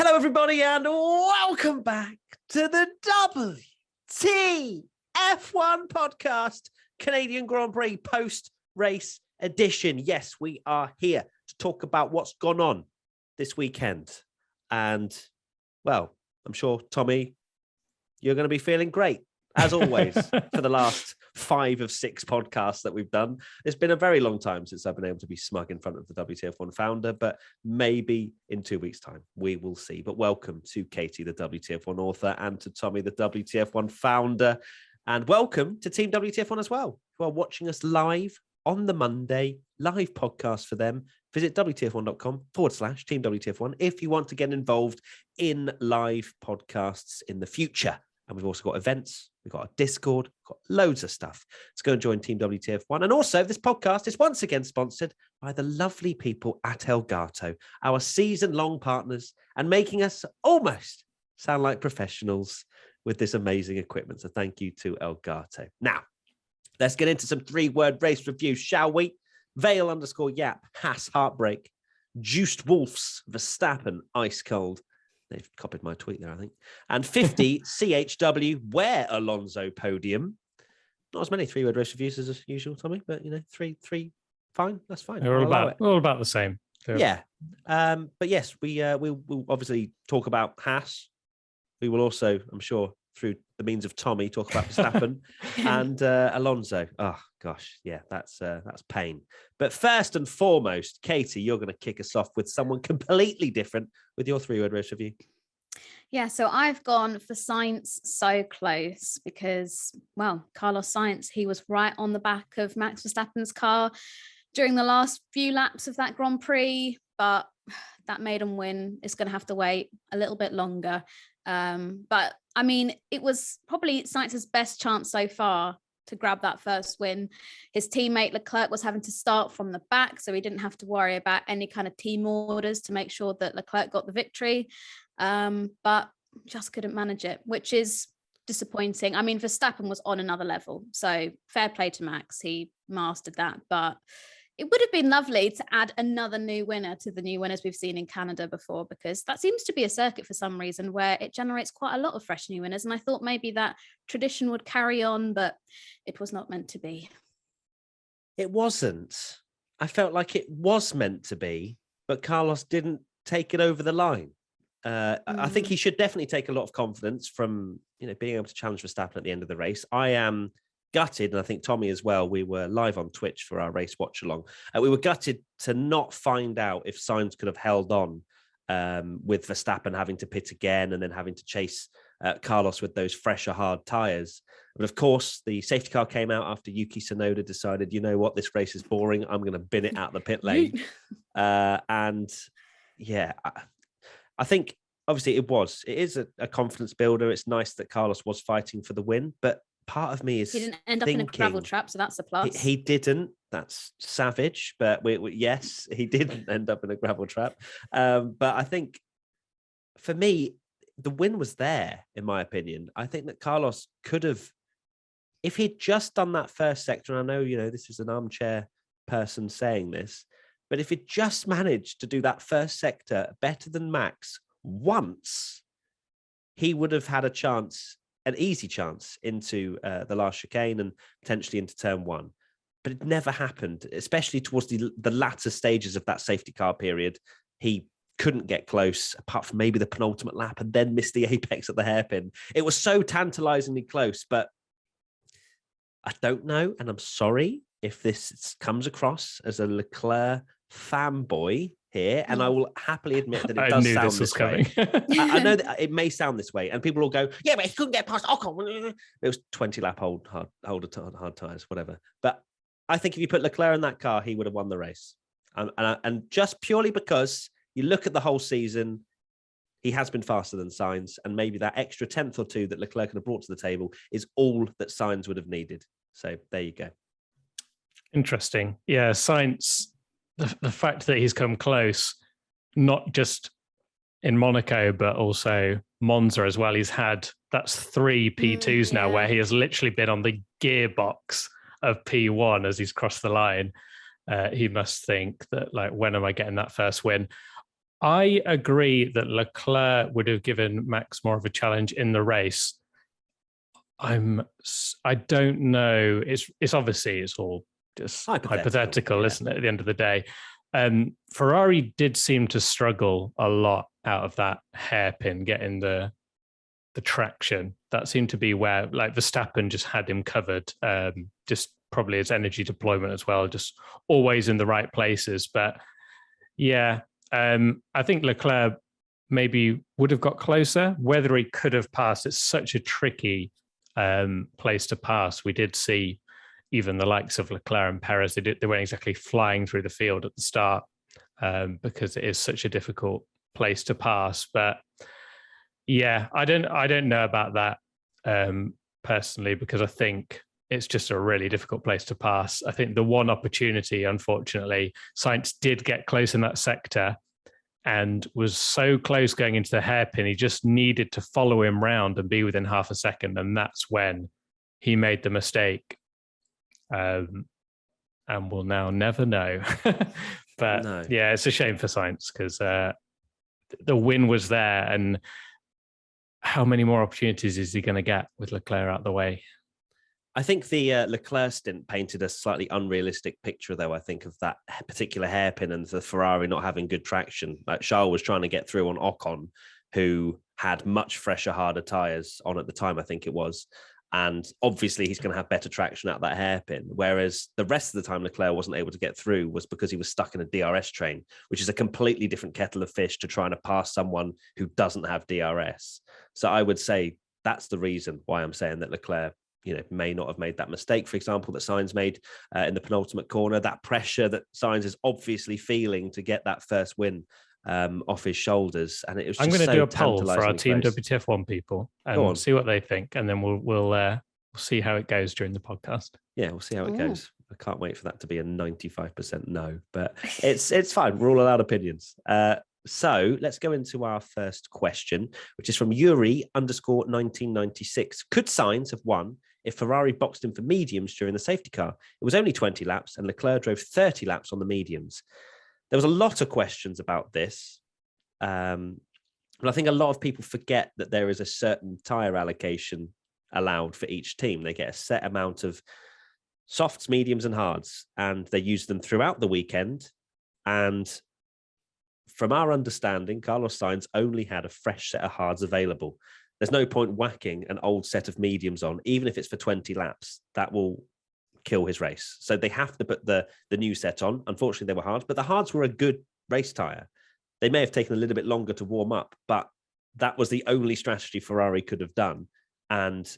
Hello, everybody, and welcome back to the WTF1 podcast, Canadian Grand Prix post-race edition. Yes, we are here to talk about what's gone on this weekend. And, well, I'm sure, Tommy, you're going to be feeling great, as always, for the last 5 of 6 podcasts that we've done. It's been a very long time since I've been able to be smug in front of the WTF1 founder, but maybe in 2 weeks' time, we will see. But welcome to Katie, the WTF1 author, and to Tommy, the WTF1 founder. And welcome to Team WTF1 as well, who are watching us live on the Monday, live podcast for them. Visit WTF1.com/Team WTF1 if you want to get involved in live podcasts in the future. And we've also got events, we've got a Discord, we've got loads of stuff. Let's go and join Team WTF1. And also, this podcast is once again sponsored by the lovely people at Elgato, our season-long partners, and making us almost sound like professionals with this amazing equipment. So thank you to Elgato. Now, let's get into some 3-word race reviews, shall we? Vale_Yap, Haas heartbreak. Juiced Wolves, Verstappen, ice cold. They've copied my tweet there, I think. And 50 CHW, where Alonso podium. Not as many 3-word race reviews as usual, Tommy, but, you know, three, fine. That's fine. They're all about the same. Yeah. But yes, we'll obviously talk about Haas. We will also, I'm sure, through the means of Tommy, talk about Verstappen and Alonso. Oh, gosh. Yeah, that's pain. But first and foremost, Katie, you're going to kick us off with someone completely different with your 3-word race review. Yeah, so I've gone for Sainz so close because, well, Carlos Sainz, he was right on the back of Max Verstappen's car during the last few laps of that Grand Prix, but that maiden win is going to have to wait a little bit longer. But I mean, it was probably Sainz's best chance so far to grab that first win. His teammate Leclerc was having to start from the back, so he didn't have to worry about any kind of team orders to make sure that Leclerc got the victory. But just couldn't manage it, which is disappointing. I mean, Verstappen was on another level, so fair play to Max. He mastered that, but it would have been lovely to add another new winner to the new winners we've seen in Canada before, because that seems to be a circuit for some reason where it generates quite a lot of fresh new winners. And I thought maybe that tradition would carry on, but it was not meant to be. It wasn't. I felt like it was meant to be, but Carlos didn't take it over the line. I think he should definitely take a lot of confidence from, you know, being able to challenge Verstappen at the end of the race. I am gutted, and I think Tommy as well, we were live on Twitch for our race watch along. We were gutted to not find out if Sainz could have held on with Verstappen having to pit again and then having to chase Carlos with those fresher, hard tyres. But of course, the safety car came out after Yuki Tsunoda decided, you know what, this race is boring. I'm going to bin it out the pit lane. And yeah, I think obviously it is a confidence builder. It's nice that Carlos was fighting for the win, but part of me is he didn't end up in a gravel trap, so that's a plus. He didn't. That's savage, but yes, he didn't end up in a gravel trap. But I think for me, the win was there, in my opinion. I think that Carlos could have, if he'd just done that first sector, and I know, you know, this is an armchair person saying this, but if he'd just managed to do that first sector better than Max once, he would have had a chance, an easy chance into the last chicane and potentially into turn 1. But it never happened, especially towards the latter stages of that safety car period. He couldn't get close, apart from maybe the penultimate lap, and then missed the apex at the hairpin. It was so tantalizingly close, but I don't know, and I'm sorry if this comes across as a Leclerc fanboy here, and I will happily admit that it does sound this way. I know that it may sound this way, and people will go, yeah, but he couldn't get past Ocon. It was 20-lap hard tyres, whatever. But I think if you put Leclerc in that car, he would have won the race. And just purely because you look at the whole season, he has been faster than Sainz, and maybe that extra 10th or 2 that Leclerc could have brought to the table is all that Sainz would have needed. So there you go. Interesting. Yeah, Sainz, the fact that he's come close, not just in Monaco, but also Monza as well. That's 3 P2s now, where he has literally been on the gearbox of P1 as he's crossed the line. He must think that, like, when am I getting that first win? I agree that Leclerc would have given Max more of a challenge in the race. I don't know. It's obviously it's all just hypothetical, isn't it? At the end of the day, Ferrari did seem to struggle a lot out of that hairpin, getting the traction. That seemed to be where, like, Verstappen just had him covered. Just probably his energy deployment as well, just always in the right places. But yeah, I think Leclerc maybe would have got closer. Whether he could have passed, it's such a tricky place to pass. We did see even the likes of Leclerc and Perez, they weren't exactly flying through the field at the start because it is such a difficult place to pass. But yeah, I don't know about that personally, because I think it's just a really difficult place to pass. I think the one opportunity, unfortunately, Sainz did get close in that sector and was so close going into the hairpin. He just needed to follow him round and be within half a second. And that's when he made the mistake. And we'll now never know. But no. Yeah, it's a shame for Sainz because the win was there. And how many more opportunities is he going to get with Leclerc out the way? I think the Leclerc stint painted a slightly unrealistic picture, though, I think, of that particular hairpin and the Ferrari not having good traction. Like Charles was trying to get through on Ocon, who had much fresher, harder tyres on at the time, I think it was. And obviously he's going to have better traction out that hairpin. Whereas the rest of the time Leclerc wasn't able to get through was because he was stuck in a DRS train, which is a completely different kettle of fish to trying to pass someone who doesn't have DRS. So I would say that's the reason why I'm saying that Leclerc, may not have made that mistake, for example, that Sainz made in the penultimate corner. That pressure that Sainz is obviously feeling to get that first win off his shoulders, and it was. I'm going to do a poll for our Team WTF1 people and see what they think, and then we'll see how it goes during the podcast. Yeah, we'll see how it goes. I can't wait for that to be a 95% no, but it's fine. We're all allowed opinions. So let's go into our first question, which is from Yuri_1996. Could Sainz have won if Ferrari boxed him for mediums during the safety car? It was only 20 laps and Leclerc drove 30 laps on the mediums. There was a lot of questions about this. But I think a lot of people forget that there is a certain tyre allocation allowed for each team. They get a set amount of softs, mediums and hards, and they use them throughout the weekend. And from our understanding, Carlos Sainz only had a fresh set of hards available. There's no point whacking an old set of mediums on, even if it's for 20 laps. That will kill his race. So they have to put the new set on. Unfortunately, they were hards, but the hards were a good race tyre. They may have taken a little bit longer to warm up, but that was the only strategy Ferrari could have done. And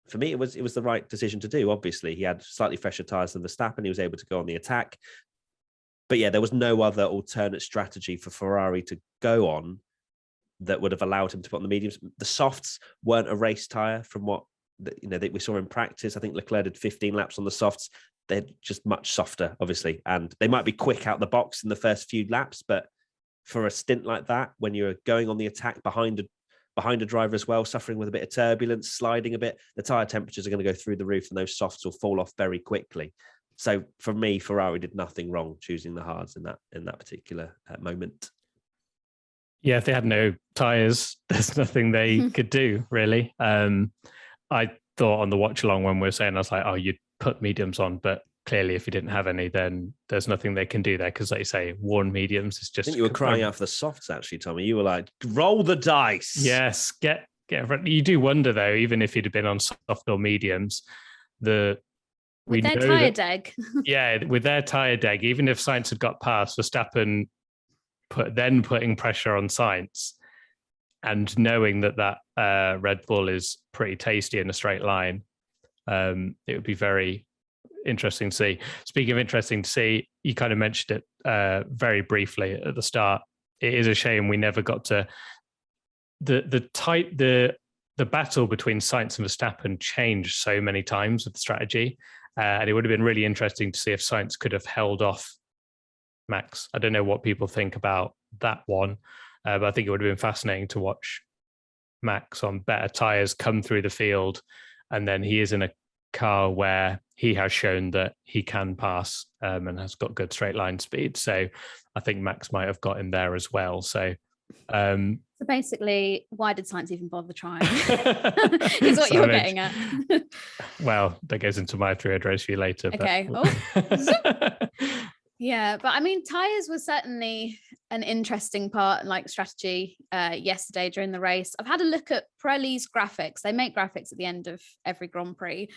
for me, it was the right decision to do. Obviously, he had slightly fresher tyres than Verstappen. He was able to go on the attack. But yeah, there was no other alternate strategy for Ferrari to go on that would have allowed him to put on the mediums. The softs weren't a race tyre from what that we saw in practice. I think Leclerc did 15 laps on the softs. They're just much softer, obviously, and they might be quick out the box in the first few laps. But for a stint like that, when you're going on the attack behind a driver as well, suffering with a bit of turbulence, sliding a bit, the tyre temperatures are going to go through the roof, and those softs will fall off very quickly. So for me, Ferrari did nothing wrong choosing the hards in that particular moment. Yeah, if they had no tyres, there's nothing they could do, really. I thought on the watch along when we were saying, I was like, oh, you'd put mediums on, but clearly if you didn't have any, then there's nothing they can do there because, like you say, worn mediums is just... I think you were crying out for the softs, actually, Tommy. You were like, roll the dice. Yes, get you do wonder, though, even if you'd have been on soft or mediums, with their tyre deg. Yeah, with their tyre deg, even if Sainz had got past, Verstappen putting pressure on Sainz and knowing that Red Bull is pretty tasty in a straight line, it would be very interesting to see. Speaking of interesting to see, you kind of mentioned it very briefly at the start. It is a shame we never got to the battle between Sainz and Verstappen changed so many times with the strategy. And it would have been really interesting to see if Sainz could have held off Max. I don't know what people think about that one, but I think it would have been fascinating to watch Max on better tyres come through the field. And then he is in a car where he has shown that he can pass and has got good straight line speed. So I think Max might have got in there as well. So so basically, why did Sainz even bother trying? Is what you're getting at. Well, that goes into my 300 race for you later. Okay. But... Yeah, but I mean, tyres was certainly an interesting part, like strategy yesterday during the race. I've had a look at Pirelli's graphics. They make graphics at the end of every Grand Prix.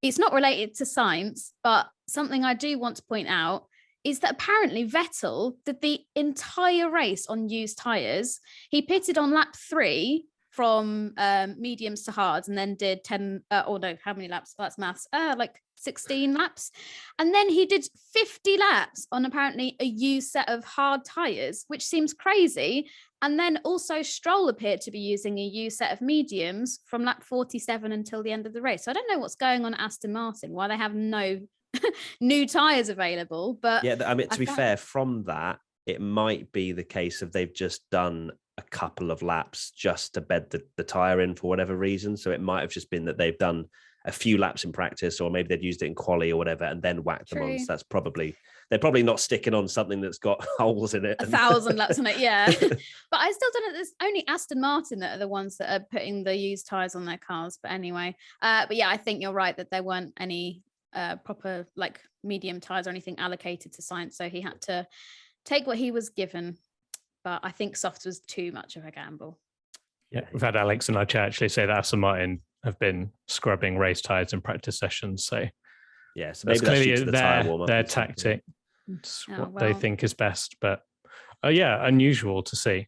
It's not related to Sainz, but something I do want to point out is that apparently Vettel did the entire race on used tyres. He pitted on lap 3 from mediums to hards and then did 10, how many laps? That's maths. Like 16 laps. And then he did 50 laps on apparently a used set of hard tyres, which seems crazy. And then also Stroll appeared to be using a used set of mediums from lap 47 until the end of the race. So I don't know what's going on at Aston Martin, why they have no new tyres available. But yeah, I mean, to be fair, from that, it might be the case of they've just done a couple of laps just to bed the tyre in for whatever reason. So it might have just been that they've done a few laps in practice, or maybe they'd used it in quali or whatever, and then whacked them on. So that's they're probably not sticking on something that's got holes in it. 1,000 laps on it, yeah. But I still don't know. There's only Aston Martin that are the ones that are putting the used tyres on their cars. But anyway, but yeah, I think you're right that there weren't any proper like medium tyres or anything allocated to Sainz, so he had to take what he was given. But I think softs was too much of a gamble. Yeah, we've had Alex in our chat actually say that Aston Martin have been scrubbing race tyres in practice sessions. So yeah, so maybe that's clearly their tactic. It's what they think is best. But unusual to see.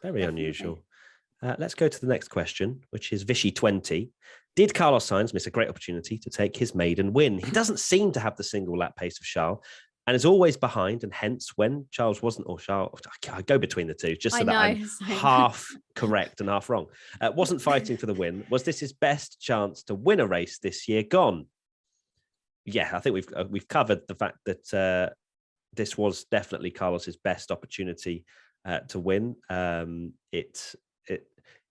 Very unusual. Let's go to the next question, which is Vichy20. Did Carlos Sainz miss a great opportunity to take his maiden win? He doesn't seem to have the single lap pace of Charles and is always behind. And hence, when Charles wasn't, or Charles, I go between the two just so that I'm half correct and half wrong. Wasn't fighting for the win. Was this his best chance to win a race this year gone? Yeah, I think we've covered the fact that this was definitely Carlos's best opportunity to win. It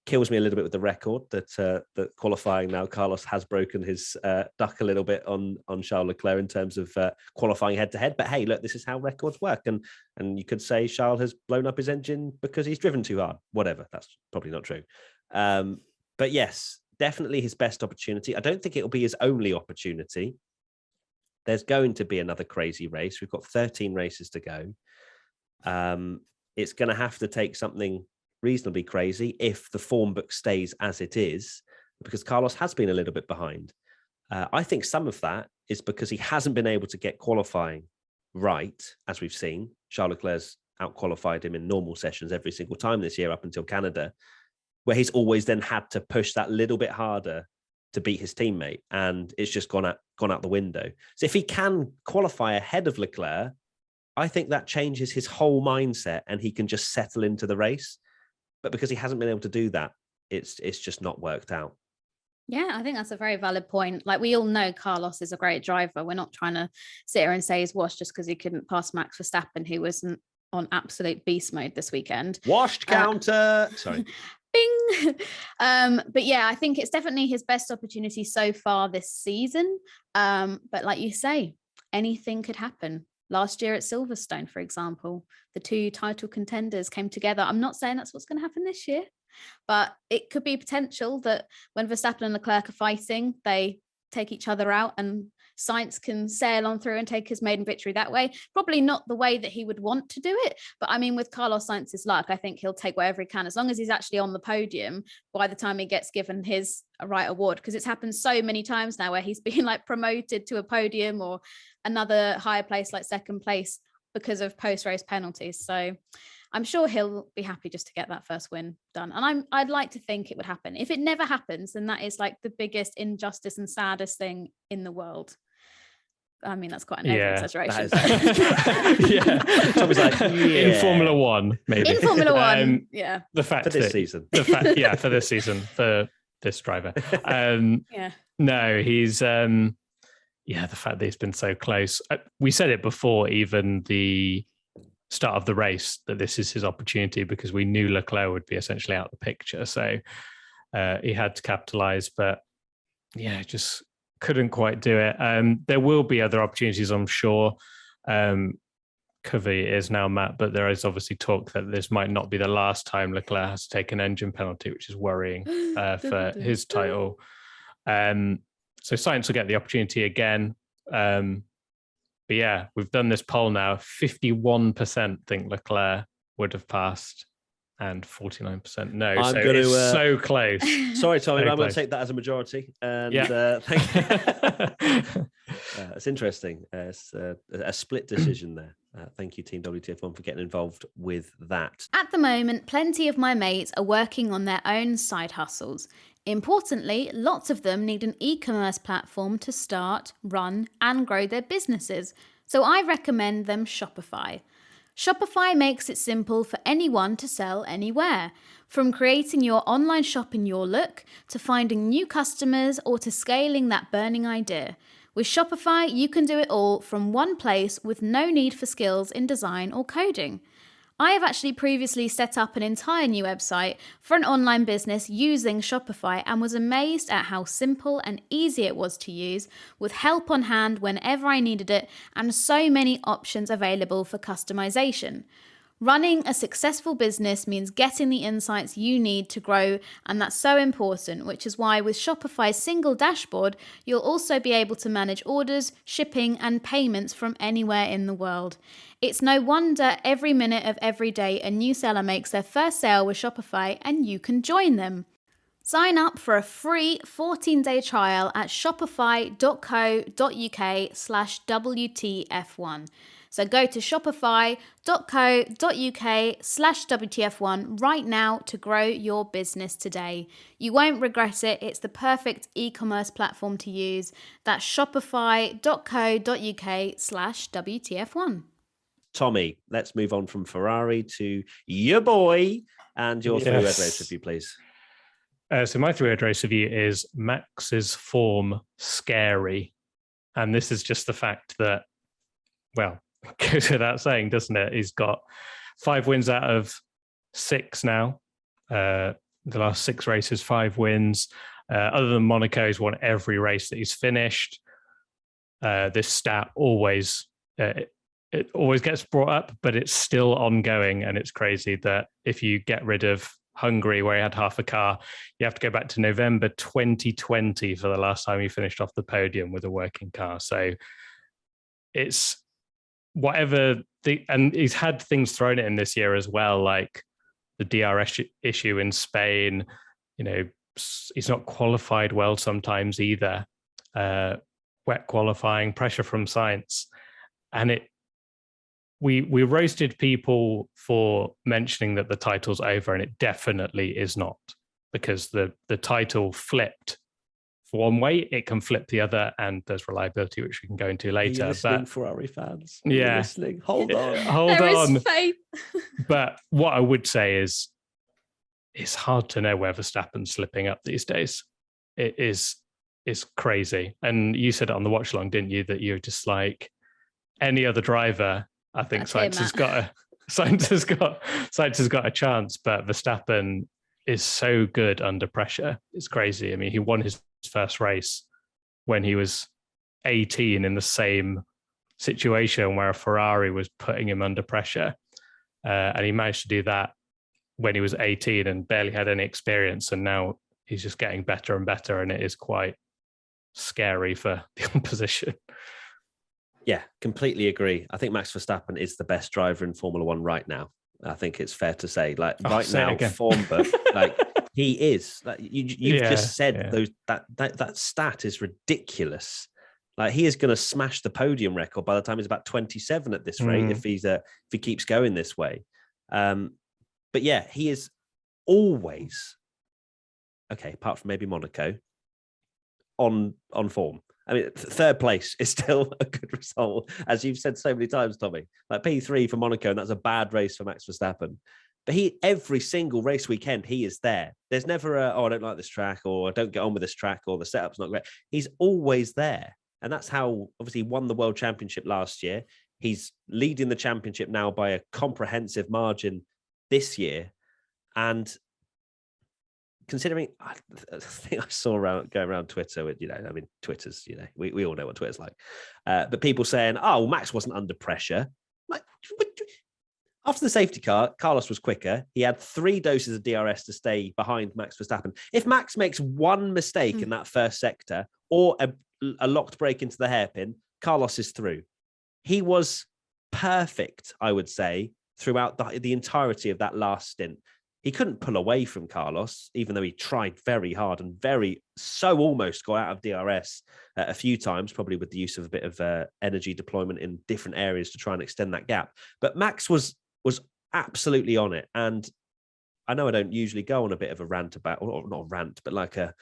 kills me a little bit with the record that qualifying now, Carlos has broken his duck a little bit on Charles Leclerc in terms of qualifying head-to-head. But hey, look, this is how records work. And you could say Charles has blown up his engine because he's driven too hard. Whatever, that's probably not true. But yes, definitely his best opportunity. I don't think it'll be his only opportunity. There's going to be another crazy race. We've got 13 races to go. It's going to have to take something reasonably crazy if the form book stays as it is, because Carlos has been a little bit behind. I think some of that is because he hasn't been able to get qualifying right, as we've seen. Charles Leclerc's out-qualified him in normal sessions every single time this year up until Canada, where he's always then had to push that little bit harder to beat his teammate, and it's just gone out the window. So if he can qualify ahead of Leclerc, I think that changes his whole mindset and he can just settle into the race. But because he hasn't been able to do that, it's just not worked out. Yeah, I think that's a very valid point. Like, we all know Carlos is a great driver. We're not trying to sit here and say he's washed just because he couldn't pass Max Verstappen, who wasn't on absolute beast mode this weekend. Washed counter. Sorry. Bing. But yeah, I think it's definitely his best opportunity so far this season. But like you say, anything could happen. Last year at Silverstone, for example, the two title contenders came together. I'm not saying that's what's going to happen this year, but it could be potential that when Verstappen and Leclerc are fighting, they take each other out and Sainz can sail on through and take his maiden victory that way. Probably not the way that he would want to do it, but I mean, with Carlos Sainz's luck, I think he'll take whatever he can, as long as he's actually on the podium by the time he gets given his right award, because it's happened so many times now where he's been like promoted to a podium or another higher place, like second place, because of post-race penalties. So I'm sure he'll be happy just to get that first win done. And I'd like to think it would happen. If it never happens, then that is like the biggest injustice and saddest thing in the world. I mean, that's quite an over-exaggeration. Tommy's like, in Formula One, maybe. In Formula One, yeah. The fact for this season. For this season, for this driver. No, he's... the fact that he's been so close. We said it before, even the start of the race, that this is his opportunity because we knew Leclerc would be essentially out of the picture. So he had to capitalise, but just couldn't quite do it. There will be other opportunities, I'm sure. cover is now, Matt, but there is obviously talk that this might not be the last time Leclerc has to take an engine penalty, which is worrying for his title. So Sainz will get the opportunity again. But yeah, we've done this poll now. 51% think Leclerc would have passed and 49% no. It's so close. Sorry, Tommy, but I'm going to take that as a majority. And thank you. It's interesting. It's a split decision there. Thank you, Team WTF1, for getting involved with that. At the moment, plenty of my mates are working on their own side hustles. Importantly, lots of them need an e-commerce platform to start, run, and grow their businesses. So I recommend them Shopify. Shopify makes it simple for anyone to sell anywhere. From creating your online shop in your look, to finding new customers, or to scaling that burning idea. With Shopify, you can do it all from one place with no need for skills in design or coding. I have actually previously set up an entire new website for an online business using Shopify and was amazed at how simple and easy it was to use, with help on hand whenever I needed it and so many options available for customization. Running a successful business means getting the insights you need to grow, and that's so important, which is why with Shopify's single dashboard, you'll also be able to manage orders, shipping, and payments from anywhere in the world. It's no wonder every minute of every day a new seller makes their first sale with Shopify, and you can join them. Sign up for a free 14-day trial at shopify.co.uk/WTF1. So go to shopify.co.uk/WTF1 right now to grow your business today. You won't regret it. It's the perfect e-commerce platform to use. That's shopify.co.uk/WTF1. Tommy, let's move on from Ferrari to your boy and your three-word race review, please. So my three-word race review is Max's form scary. And this is just the fact that, well, goes without saying, doesn't it? He's got 5 wins out of 6 now. The last 6 races, 5 wins. Other than Monaco, he's won every race that he's finished. This stat always it always gets brought up, but it's still ongoing, and it's crazy that if you get rid of Hungary, where he had half a car, you have to go back to November 2020 for the last time he finished off the podium with a working car. So it's whatever and he's had things thrown at him this year as well, like the DRS issue in Spain. You know, he's not qualified well sometimes either. Wet qualifying, pressure from Sainz, and we roasted people for mentioning that the title's over, and it definitely is not, because the title flipped. For one way, it can flip the other, and there's reliability, which we can go into later. Are you listening, Ferrari fans? Yeah. Are you listening? Hold on. Hold on. Is faith. But what I would say is, it's hard to know where Verstappen's slipping up these days. It's crazy. And you said it on the watch along, didn't you, that you're just like any other driver. I think Sainz has got a chance, but Verstappen is so good under pressure. It's crazy. I mean, he won his first race when he was 18 in the same situation where a Ferrari was putting him under pressure. And he managed to do that when he was 18 and barely had any experience. And now he's just getting better and better. And it is quite scary for the opposition. Yeah, completely agree. I think Max Verstappen is the best driver in Formula One right now. I think it's fair to say, like right now, form book, like he is. Like you've just said, those that stat is ridiculous. Like he is going to smash the podium record by the time he's about 27 at this rate if he keeps going this way. But yeah, he is always okay, apart from maybe Monaco, on form. I mean, third place is still a good result, as you've said so many times, Tommy. Like P3 for Monaco, and that's a bad race for Max Verstappen. But every single race weekend, he is there. There's never I don't like this track, or I don't get on with this track, or the setup's not great. He's always there. And that's how, obviously, he won the World Championship last year. He's leading the championship now by a comprehensive margin this year. And considering, I think I saw going around Twitter with, I mean, Twitter's, we all know what Twitter's like. But people saying, oh, Max wasn't under pressure. Like, after the safety car, Carlos was quicker. He had 3 doses of DRS to stay behind Max Verstappen. If Max makes one mistake in that first sector or a locked break into the hairpin, Carlos is through. He was perfect, I would say, throughout the entirety of that last stint. He couldn't pull away from Carlos, even though he tried very hard and almost got out of DRS a few times, probably with the use of a bit of energy deployment in different areas to try and extend that gap. But Max was absolutely on it. And I know I don't usually go on a bit of a rant about, or not a rant, but like a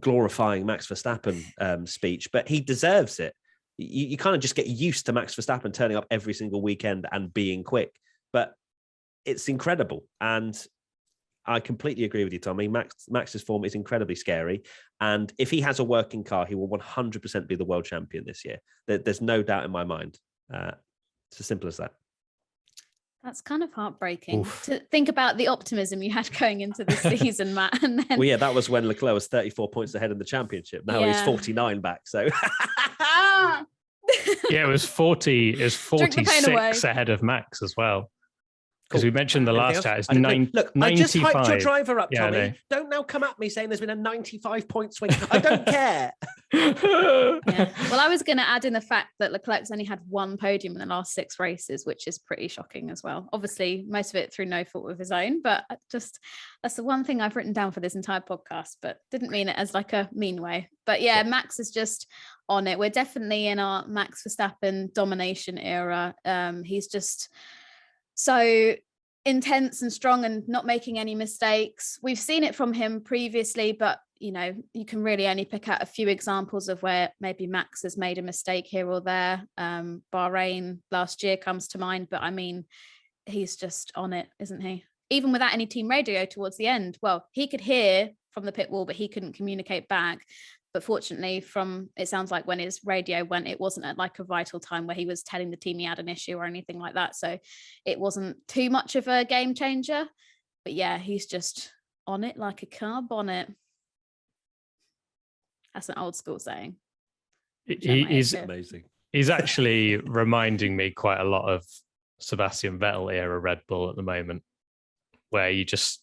glorifying Max Verstappen speech, but he deserves it. You kind of just get used to Max Verstappen turning up every single weekend and being quick, but it's incredible. And I completely agree with you, Tommy. Max's form is incredibly scary. And if he has a working car, he will 100% be the world champion this year. There's no doubt in my mind. It's as simple as that. That's kind of heartbreaking to think about the optimism you had going into the season, Matt. And then... Well, yeah, that was when Leclerc was 34 points ahead in the championship. Now he's 49 back. So yeah, it was 46 ahead of Max as well. Because we mentioned the last chat is 95. Look, I just hyped your driver up, Tommy. Yeah, don't now come at me saying there's been a 95-point swing. I don't care. Yeah. Well, I was going to add in the fact that Leclerc's only had 1 podium in the last 6 races, which is pretty shocking as well. Obviously, most of it through no fault of his own, but that's the one thing I've written down for this entire podcast, but didn't mean it as like a mean way. But yeah, Max is just on it. We're definitely in our Max Verstappen domination era. He's just so intense and strong and not making any mistakes. We've seen it from him previously, but you can really only pick out a few examples of where maybe Max has made a mistake here or there. Bahrain last year comes to mind, but I mean, he's just on it, isn't he? Even without any team radio towards the end. Well, he could hear from the pit wall, but he couldn't communicate back. But fortunately, it sounds like when his radio went, it wasn't at like a vital time where he was telling the team he had an issue or anything like that. So it wasn't too much of a game changer. But yeah, he's just on it like a car bonnet. That's an old school saying. He's amazing. He's actually reminding me quite a lot of Sebastian Vettel era Red Bull at the moment, where he's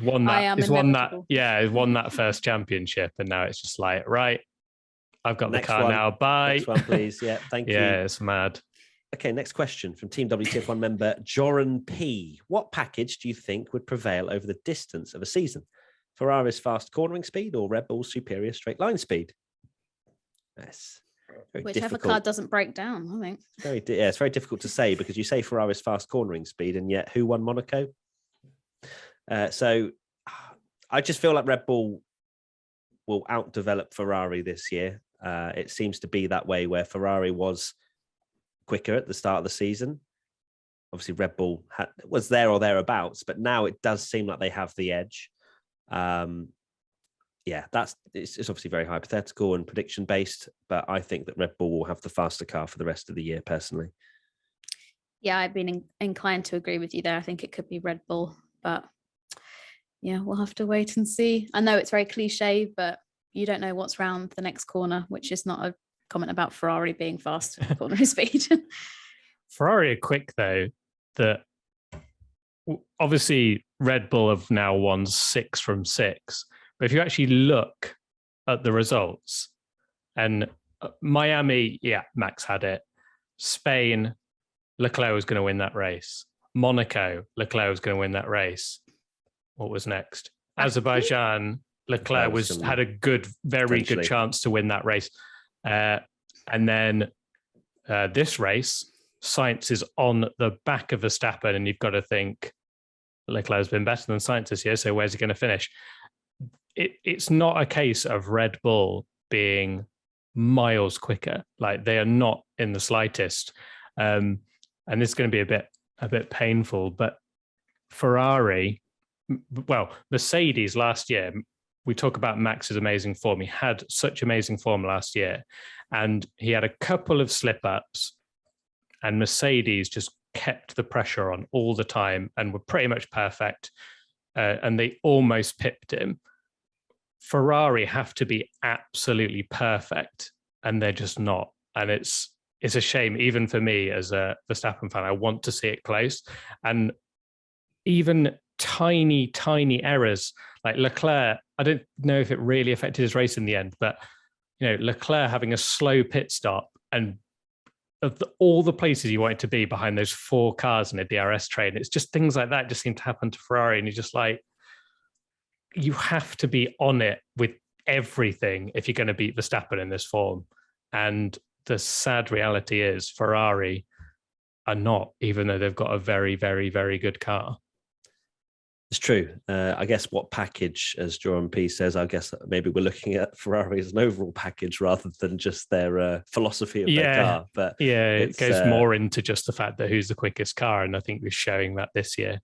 won that first championship, and now it's just like, right, I've got the car now. Bye. Next one, please. Yeah, thank you. Yeah, it's mad. Okay, next question from Team WTF1 member Joran P. What package do you think would prevail over the distance of a season? Ferrari's fast cornering speed or Red Bull's superior straight line speed? Yes. Whichever car doesn't break down, I think. It's very difficult to say because you say Ferrari's fast cornering speed, and yet who won Monaco? So I just feel like Red Bull will outdevelop Ferrari this year. It seems to be that way where Ferrari was quicker at the start of the season. Obviously, Red Bull was there or thereabouts, but now it does seem like they have the edge. It's obviously very hypothetical and prediction based, but I think that Red Bull will have the faster car for the rest of the year, personally. Yeah, I've been inclined to agree with you there. I think it could be Red Bull, but yeah, we'll have to wait and see. I know it's very cliche, but you don't know what's round the next corner, which is not a comment about Ferrari being fast cornering speed. Ferrari are quick though. That obviously Red Bull have now won 6 from 6. But if you actually look at the results, and Miami, Max had it. Spain, Leclerc was going to win that race. Monaco, Leclerc was going to win that race. What was next? Azerbaijan, Leclerc had a very good chance to win that race. And then this race, Sainz is on the back of Verstappen, and you've got to think Leclerc's been better than Sainz this year, so where's he going to finish? It's not a case of Red Bull being miles quicker. Like, they are not in the slightest. And this is going to be a bit painful, but Ferrari, Mercedes last year, we talk about Max's amazing form. He had such amazing form last year, and he had a couple of slip-ups, and Mercedes just kept the pressure on all the time and were pretty much perfect, and they almost pipped him. Ferrari have to be absolutely perfect, and they're just not. And it's it's a shame, even for me as a Verstappen fan. I want to see it close. And even tiny errors like Leclerc, I don't know if it really affected his race in the end, but Leclerc having a slow pit stop, and of all the places you want it to be behind those 4 cars in a DRS train, it's just things like that just seem to happen to Ferrari, and you're just like, you have to be on it with everything if you're going to beat Verstappen in this form. And the sad reality is Ferrari are not, even though they've got a very, very, very good car. It's true. I guess what package, as Joran P says, I guess maybe we're looking at Ferrari as an overall package rather than just their philosophy of their car. But it goes more into just the fact that who's the quickest car, and I think we're showing that this year.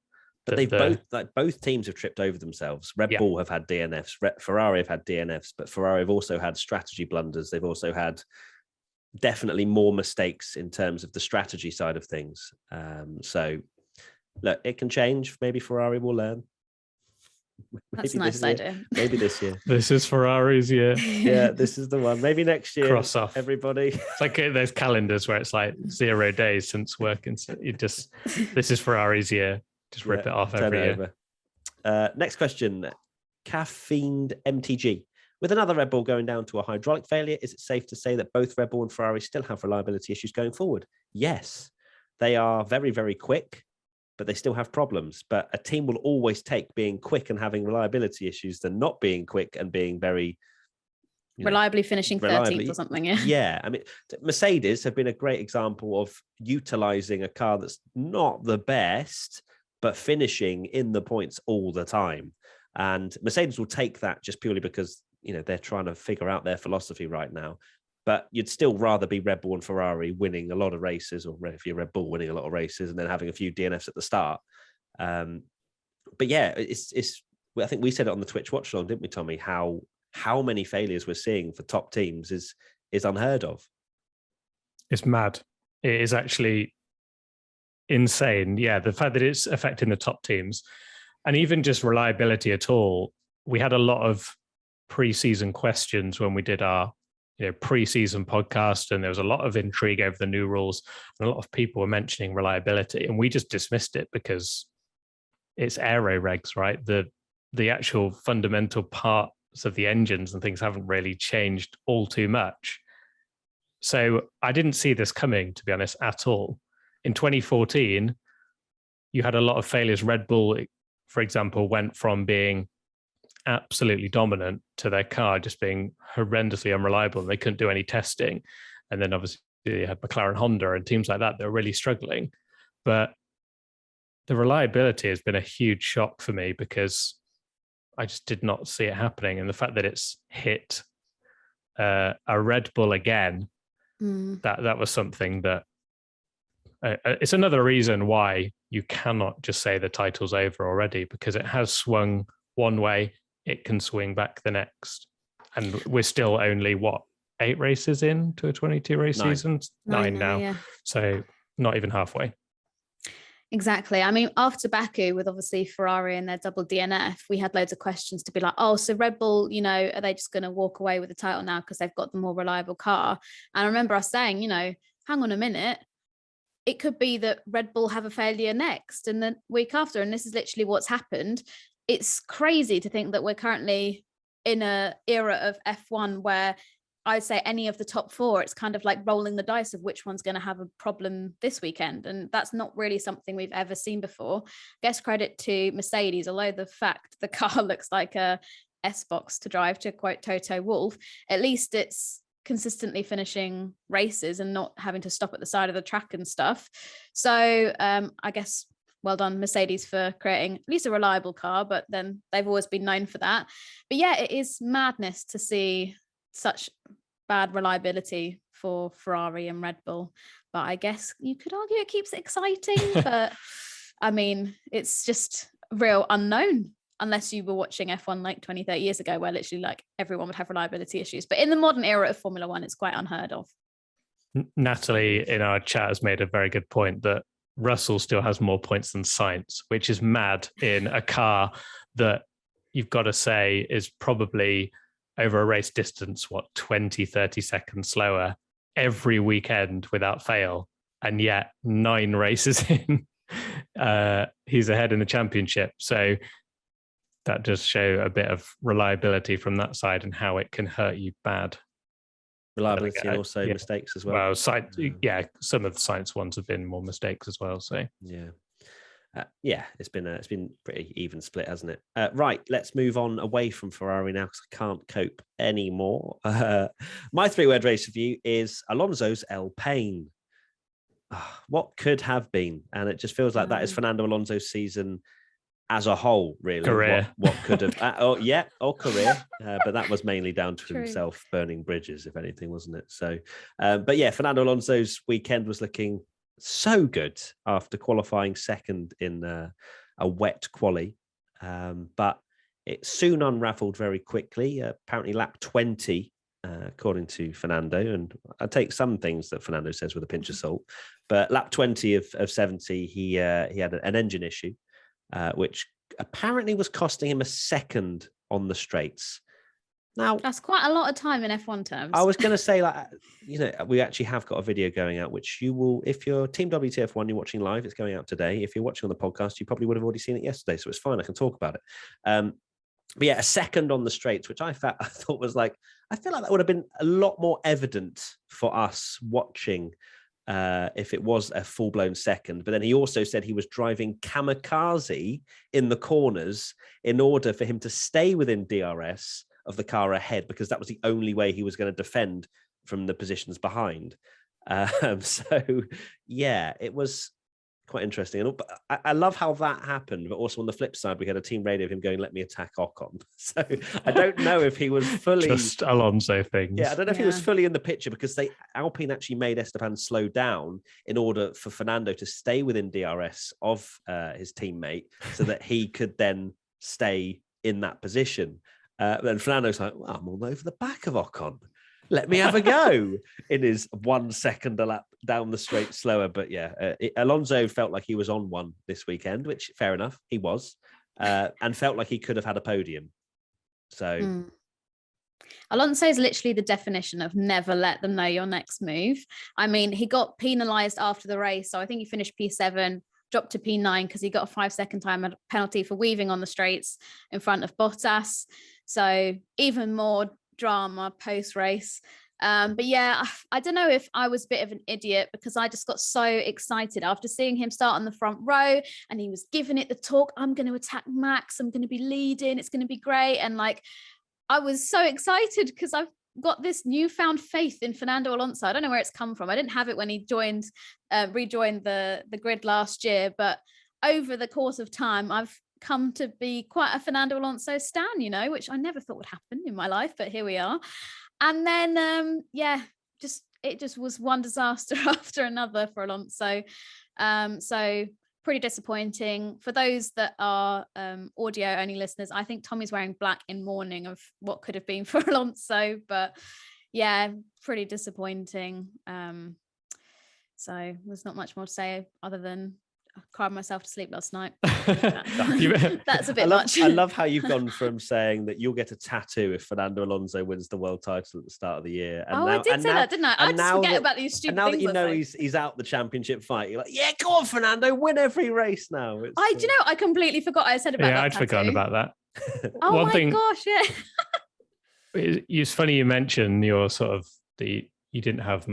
But both teams have tripped over themselves. Red Bull have had DNFs, Ferrari have had DNFs, but Ferrari have also had strategy blunders. They've also had definitely more mistakes in terms of the strategy side of things. So look, it can change. Maybe Ferrari will learn. That's a nice idea. Maybe this year. This is Ferrari's year. Yeah, this is the one. Maybe next year. Cross off. Everybody. It's like those calendars where it's like 0 days since working. So this is Ferrari's year. Just rip it off every year. Next question. Caffeined MTG. With another Red Bull going down to a hydraulic failure, is it safe to say that both Red Bull and Ferrari still have reliability issues going forward? Yes. They are very, very quick, but they still have problems. But a team will always take being quick and having reliability issues than not being quick and being very... reliably finishing 13th or something, yeah. Yeah, I mean, Mercedes have been a great example of utilising a car that's not the best, but finishing in the points all the time. And Mercedes will take that just purely because, they're trying to figure out their philosophy right now. But you'd still rather be Red Bull and Ferrari winning a lot of races, or if you're Red Bull winning a lot of races and then having a few DNFs at the start. But yeah, it's. I think we said it on the Twitch watch along, didn't we, Tommy? How many failures we're seeing for top teams is unheard of. It's mad. It is actually insane. Yeah, the fact that it's affecting the top teams, and even just reliability at all. We had a lot of pre-season questions when we did our pre-season podcast, and there was a lot of intrigue over the new rules, and a lot of people were mentioning reliability, and we just dismissed it because it's aero regs, right? The actual fundamental parts of the engines and things haven't really changed all too much. So I didn't see this coming, to be honest, at all. In 2014, you had a lot of failures. Red Bull, for example, went from being absolutely dominant to their car just being horrendously unreliable, and they couldn't do any testing. And then obviously you had McLaren, Honda, and teams like that were really struggling. But the reliability has been a huge shock for me because I just did not see it happening. And the fact that it's hit a Red Bull again, that was something that it's another reason why you cannot just say the title's over already, because it has swung one way, it can swing back the next. And we're still only, 8 races into a 22 race season? 9 now. Yeah. So not even halfway. Exactly. I mean, after Baku, with obviously Ferrari and their double DNF, we had loads of questions to be like, oh, so Red Bull, are they just going to walk away with the title now because they've got the more reliable car? And I remember us saying, hang on a minute. It could be that Red Bull have a failure next and the week after. And this is literally what's happened. It's crazy to think that we're currently in an era of F1 where I'd say any of the top 4, it's kind of like rolling the dice of which one's going to have a problem this weekend. And that's not really something we've ever seen before. I guess credit to Mercedes, although the fact the car looks like a S-Box to drive, to quote Toto Wolff, at least it's consistently finishing races and not having to stop at the side of the track and stuff. So I guess well done Mercedes for creating at least a reliable car, but then they've always been known for that. But yeah, it is madness to see such bad reliability for Ferrari and Red Bull. But I guess you could argue it keeps it exciting. But I mean, it's just real unknown unless you were watching F1 like 20, 30 years ago, where literally like everyone would have reliability issues. But in the modern era of Formula One, it's quite unheard of. Natalie in our chat has made a very good point that Russell still has more points than Sainz, which is mad in a car that you've got to say is probably over a race distance, 20, 30 seconds slower every weekend without fail, and yet 9 races in, he's ahead in the championship. So that does show a bit of reliability from that side and how it can hurt you bad. Reliability and also mistakes as well. Well, some of the Sainz ones have been more mistakes as well. So it's been pretty even split, hasn't it? Right, let's move on away from Ferrari now because I can't cope anymore. My 3-word race review is Alonso's Alpine. What could have been, and it just feels like that is Fernando Alonso's season as a whole, really. Career. What could have? Career. But that was mainly down to himself burning bridges, if anything, wasn't it? So, but yeah, Fernando Alonso's weekend was looking so good after qualifying second in a wet quali, but it soon unravelled very quickly. Apparently, lap 20. According to Fernando, and I take some things that Fernando says with a pinch of salt, but lap 20 of 70, he had an engine issue, which apparently was costing him a second on the straights. Now, that's quite a lot of time in F1 terms. I was going to say, we actually have got a video going out, which you will, if you're Team WTF1, you're watching live, it's going out today. If you're watching on the podcast, you probably would have already seen it yesterday, so it's fine. I can talk about it. But yeah, a second on the straights, which I thought was like, I feel like that would have been a lot more evident for us watching if it was a full-blown second. But then he also said he was driving kamikaze in the corners in order for him to stay within DRS of the car ahead, because that was the only way he was going to defend from the positions behind. So yeah, it was quite interesting. And I love how that happened, but also on the flip side, we had a team radio of him going, "Let me attack Ocon." So I don't know if he was fully just Alonso things. Yeah, I don't know if he was fully in the picture, because Alpine actually made Esteban slow down in order for Fernando to stay within DRS of his teammate, so that he could then stay in that position. Then Fernando's like, "Well, I'm all over the back of Ocon. Let me have a go," in his 1 second a lap down the straight slower. But yeah, Alonso felt like he was on one this weekend, which fair enough, he was, and felt like he could have had a podium. So Alonso is literally the definition of never let them know your next move. I mean, he got penalised after the race. So I think he finished P7, dropped to P9 because he got a 5-second time penalty for weaving on the straights in front of Bottas. So even more drama post-race. But yeah, I don't know if I was a bit of an idiot, because I just got so excited after seeing him start on the front row and he was giving it the talk. I'm going to attack Max. I'm going to be leading. It's going to be great. And like, I was so excited because I've got this newfound faith in Fernando Alonso. I don't know where it's come from. I didn't have it when he rejoined the grid last year, but over the course of time, I've come to be quite a Fernando Alonso stan, which I never thought would happen in my life, but here we are. And then, it just was one disaster after another for Alonso. So pretty disappointing. For those that are audio only listeners, I think Tommy's wearing black in mourning of what could have been for Alonso, but yeah, pretty disappointing. So there's not much more to say other than I cried myself to sleep last night. That's a bit much. I love how you've gone from saying that you'll get a tattoo if Fernando Alonso wins the world title at the start of the year. And I did say that, didn't I? I just forget about these stupid things. And now that you know he's out the championship fight, you're like, yeah, go on, Fernando, win every race now. Do you know, I completely forgot I said about that. Yeah, I'd tattoo. forgotten about that. Oh my gosh, yeah. It's funny you mentioned your you didn't have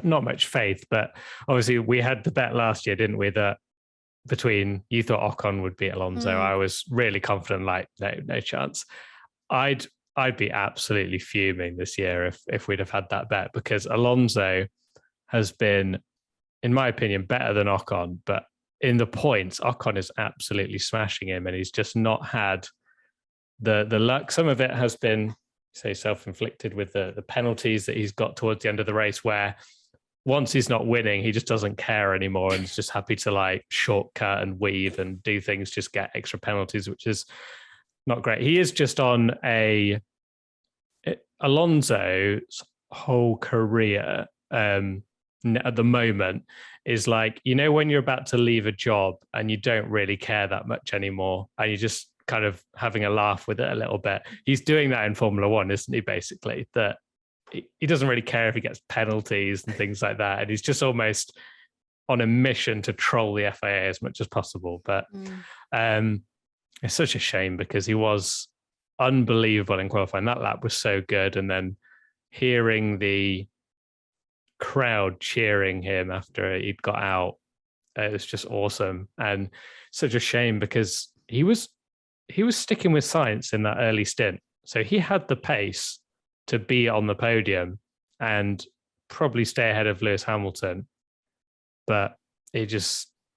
not much faith, but obviously we had the bet last year, didn't we, that you thought Ocon would beat Alonso. I was really confident, like no chance. I'd be absolutely fuming this year if we'd have had that bet, because Alonso has been, in my opinion, better than Ocon, but in the points, Ocon is absolutely smashing him, and he's just not had the luck. Some of it has been, say, self-inflicted with the penalties that he's got towards the end of the race, where once he's not winning, he just doesn't care anymore and is just happy to like shortcut and weave and do things, just get extra penalties, which is not great. He is just on Alonso's whole career at the moment is like, when you're about to leave a job and you don't really care that much anymore and you're just kind of having a laugh with it a little bit. He's doing that in Formula One, isn't he? Basically, that he doesn't really care if he gets penalties and things like that. And he's just almost on a mission to troll the FIA as much as possible. But it's such a shame because he was unbelievable in qualifying. That lap was so good. And then hearing the crowd cheering him after he'd got out, it was just awesome. And such a shame because he was sticking with Sainz in that early stint. So he had the pace to be on the podium and probably stay ahead of Lewis Hamilton. But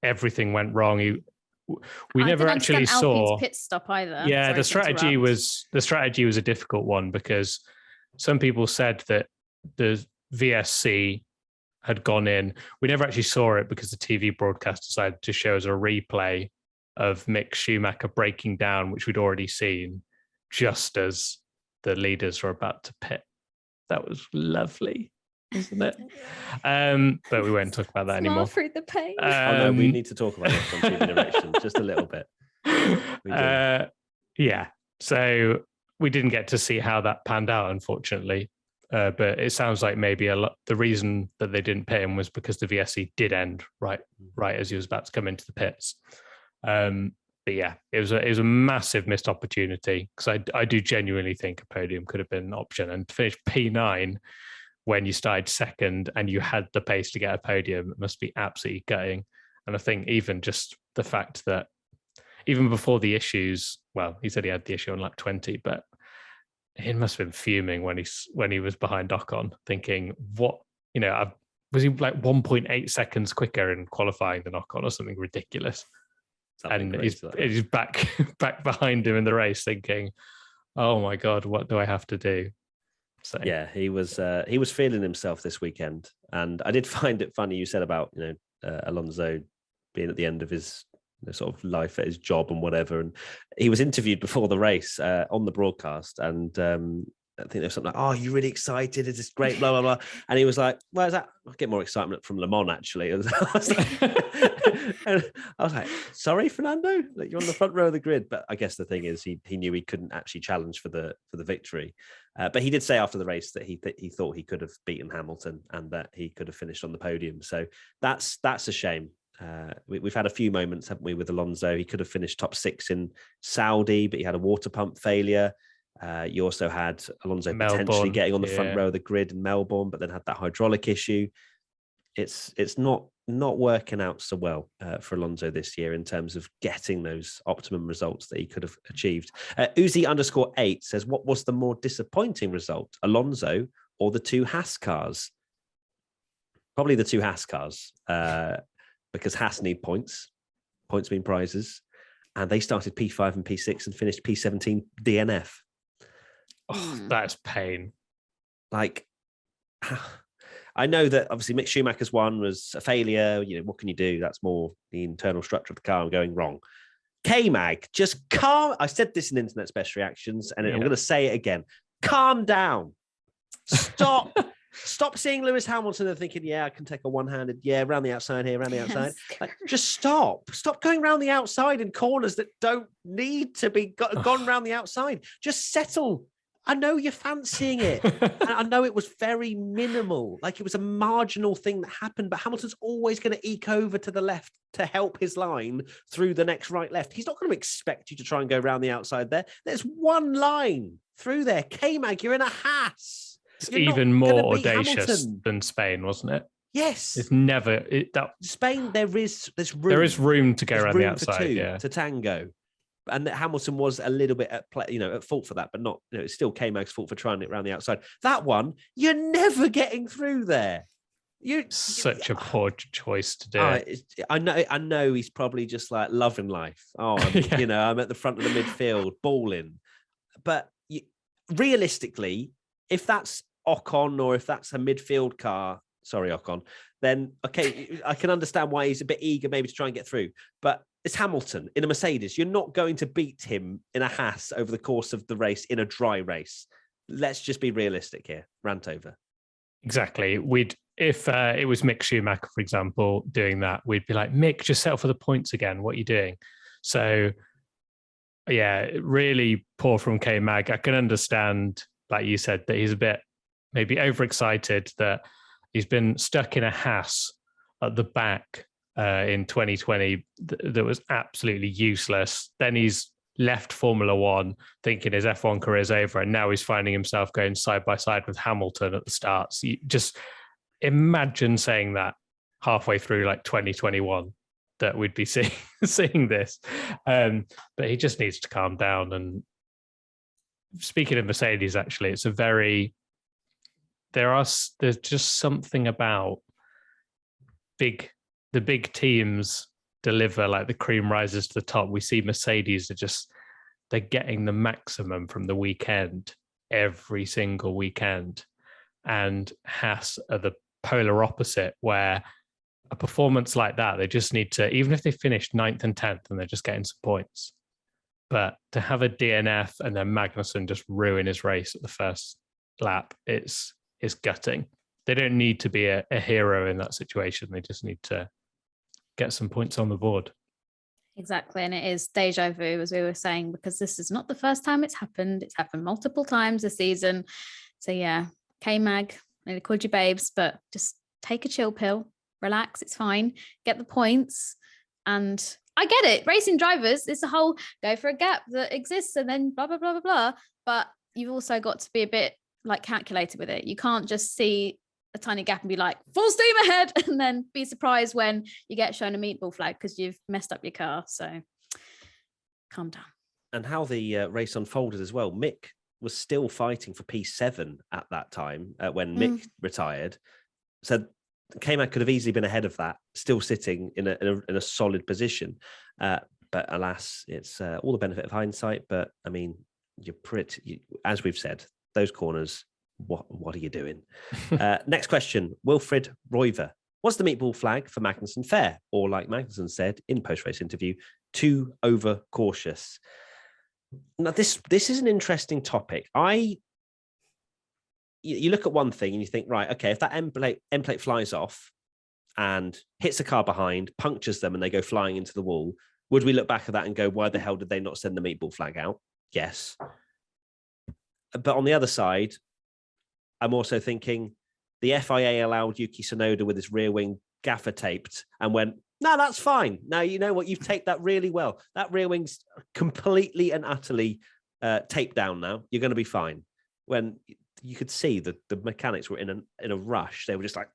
everything went wrong. We never actually saw Alpine's pit stop either. Yeah, Sorry the strategy was a difficult one because some people said that the VSC had gone in. We never actually saw it because the TV broadcast decided to show us a replay of Mick Schumacher breaking down, which we'd already seen just as the leaders were about to pit. That was lovely, isn't it? But we won't talk about that anymore. Through the pain. No, we need to talk about this on TV Direction just a little bit. Yeah. So we didn't get to see how that panned out, unfortunately. But it sounds like maybe the reason that they didn't pit him was because the VSC did end right as he was about to come into the pits. But yeah, it was a massive missed opportunity because I do genuinely think a podium could have been an option. And to finish P9 when you started second and you had the pace to get a podium, it must be absolutely gutting. And I think even just the fact that even before the issues, well, he said he had the issue on lap 20, but he must have been fuming when he was behind Ocon, thinking, what, was he like 1.8 seconds quicker in qualifying than Ocon or something ridiculous? And he's back behind him in the race, thinking, "Oh my God, what do I have to do?" So yeah, he was feeling himself this weekend, and I did find it funny you said about Alonso being at the end of his sort of life at his job and whatever, and he was interviewed before the race on the broadcast, and I think there was something like, "Oh, you're really excited? Is this great?" Blah blah blah, and he was like, "Well, I get more excitement from Le Mans actually." And I was like, "Sorry, Fernando, like, you're on the front row of the grid." But I guess the thing is, he knew he couldn't actually challenge for the victory. But he did say after the race that he thought he could have beaten Hamilton and that he could have finished on the podium. So that's a shame. We've had a few moments, haven't we, with Alonso? He could have finished top 6 in Saudi, but he had a water pump failure. You also had Alonso potentially getting on the front row of the grid in Melbourne, but then had that hydraulic issue. It's not working out so well for Alonso this year in terms of getting those optimum results that he could have achieved. Uzi_8 says, what was the more disappointing result, Alonso or the 2 Haas cars? Probably the 2 Haas cars, because Haas need points. Points mean prizes. And they started P5 and P6 and finished P17 DNF. Oh, that's pain. Like, I know that obviously Mick Schumacher's one was a failure. What can you do? That's more the internal structure of the car going wrong. K-Mag, just calm. I said this in Internet's Best Reactions, and I'm going to say it again. Calm down. Stop. Stop seeing Lewis Hamilton and thinking, I can take a one-handed, around the outside here, around the outside. Like, just stop. Stop going around the outside in corners that don't need to be gone around the outside. Just settle. I know you're fancying it. And I know it was very minimal. Like, it was a marginal thing that happened, but Hamilton's always going to eke over to the left to help his line through the next right-left. He's not going to expect you to try and go around the outside there. There's one line through there. K-Mag, you're in a Haas. It's even more audacious than Spain, wasn't it? Yes. It's never... Spain, there's room. There is room to go around the outside, to tango. And that Hamilton was a little bit at play, at fault for that, but not, it's still K-Mag's fault for trying it around the outside. That one, you're never getting through there. Such a poor choice to do. I know he's probably just like loving life. I'm at the front of the midfield, balling. But realistically, if that's Ocon or if that's a midfield car, sorry, Ocon, then, okay, I can understand why he's a bit eager maybe to try and get through. But it's Hamilton in a Mercedes. You're not going to beat him in a Haas over the course of the race in a dry race. Let's just be realistic here. Rant over. Exactly. If it was Mick Schumacher, for example, doing that, we'd be like, Mick, just settle for the points again. What are you doing? So, yeah, really poor from K-Mag. I can understand, like you said, that he's a bit maybe overexcited that he's been stuck in a Haas at the back in 2020 that was absolutely useless. Then he's left Formula One thinking his F1 career is over, and now he's finding himself going side by side with Hamilton at the starts. You just imagine saying that halfway through like 2021 that we'd be seeing this. But he just needs to calm down. And speaking of Mercedes, actually, it's there's just something about the big teams deliver, like the cream rises to the top. We see Mercedes they're getting the maximum from the weekend every single weekend. And Haas are the polar opposite, where a performance like that, they just need to, even if they finish 9th and 10th and they're just getting some points, but to have a DNF and then Magnussen just ruin his race at the first lap, it's gutting. They don't need to be a hero in that situation. They just need to get some points on the board. Exactly. And it is deja vu, as we were saying, because this is not the first time it's happened. It's happened multiple times this season. So yeah, K-Mag, they called you babes, but just take a chill pill, relax, it's fine, get the points. And I get it. Racing drivers, it's a whole go for a gap that exists and then blah, blah, blah, blah, blah. But you've also got to be a bit like calculated with it. You can't just see a tiny gap and be like full steam ahead and then be surprised when you get shown a meatball flag because you've messed up your car. So calm down. And how the race unfolded as well. Mick was still fighting for P7 at that time when Mick retired. So K-Mag could have easily been ahead of that, still sitting in a solid position. But alas, it's all the benefit of hindsight. But I mean, as we've said, those corners, what are you doing? Next question, Wilfred Roiver. Was the meatball flag for Magnussen fair? Or like Magnussen said in post-race interview, too overcautious? Now, this is an interesting topic. You look at one thing and you think, right, okay, if that end plate flies off and hits a car behind, punctures them and they go flying into the wall, would we look back at that and go, why the hell did they not send the meatball flag out? Yes. But on the other side, I'm also thinking the FIA allowed Yuki Tsunoda with his rear wing gaffer taped and went, no, that's fine. Now, you know what? You've taped that really well. That rear wing's completely and utterly taped down now. You're going to be fine. When you could see that the mechanics were in a rush. They were just like,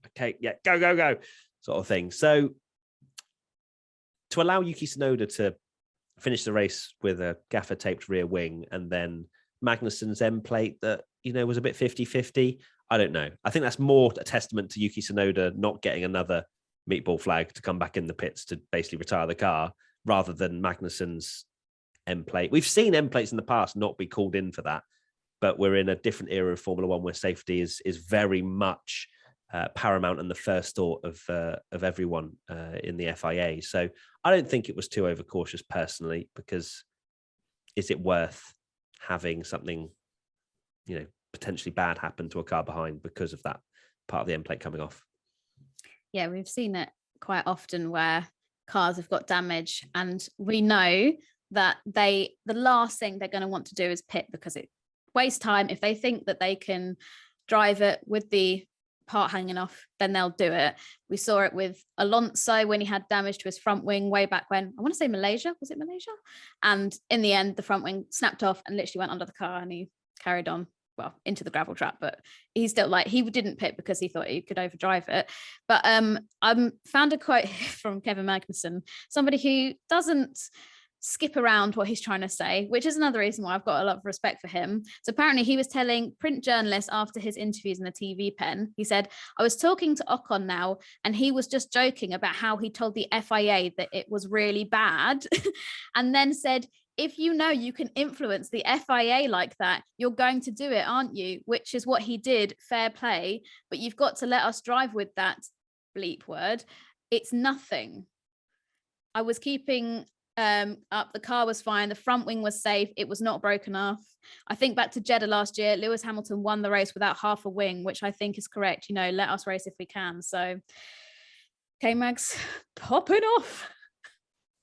okay, yeah, go, sort of thing. So to allow Yuki Tsunoda to finish the race with a gaffer taped rear wing and then Magnussen's end plate that, was a bit 50-50. I don't know. I think that's more a testament to Yuki Tsunoda not getting another meatball flag to come back in the pits to basically retire the car rather than Magnussen's end plate. We've seen end plates in the past not be called in for that, but we're in a different era of Formula One where safety is very much paramount and the first thought of everyone in the FIA. So I don't think it was too overcautious personally, because is it worth having something, potentially bad happen to a car behind because of that part of the end plate coming off? Yeah, we've seen it quite often where cars have got damage and we know that the last thing they're going to want to do is pit because it wastes time. If they think that they can drive it with the part hanging off, then they'll do it. We saw it with Alonso when he had damage to his front wing way back when, I want to say Malaysia, was it Malaysia? And in the end, the front wing snapped off and literally went under the car and he carried on, well, into the gravel trap, but he's still he didn't pit because he thought he could overdrive it. But I found a quote from Kevin Magnussen, somebody who doesn't skip around what he's trying to say, which is another reason why I've got a lot of respect for him. So apparently he was telling print journalists after his interviews in the TV pen, he said, I was talking to Ocon now and he was just joking about how he told the FIA that it was really bad and then said, if you know you can influence the FIA like that, you're going to do it, aren't you? Which is what he did, fair play, but you've got to let us drive with that bleep word. It's nothing. I was keeping up, the car was fine, the front wing was safe, it was not broken off. I think back to Jeddah last year, Lewis Hamilton won the race without half a wing, which I think is correct. Let us race if we can. So K-Mag's popping off.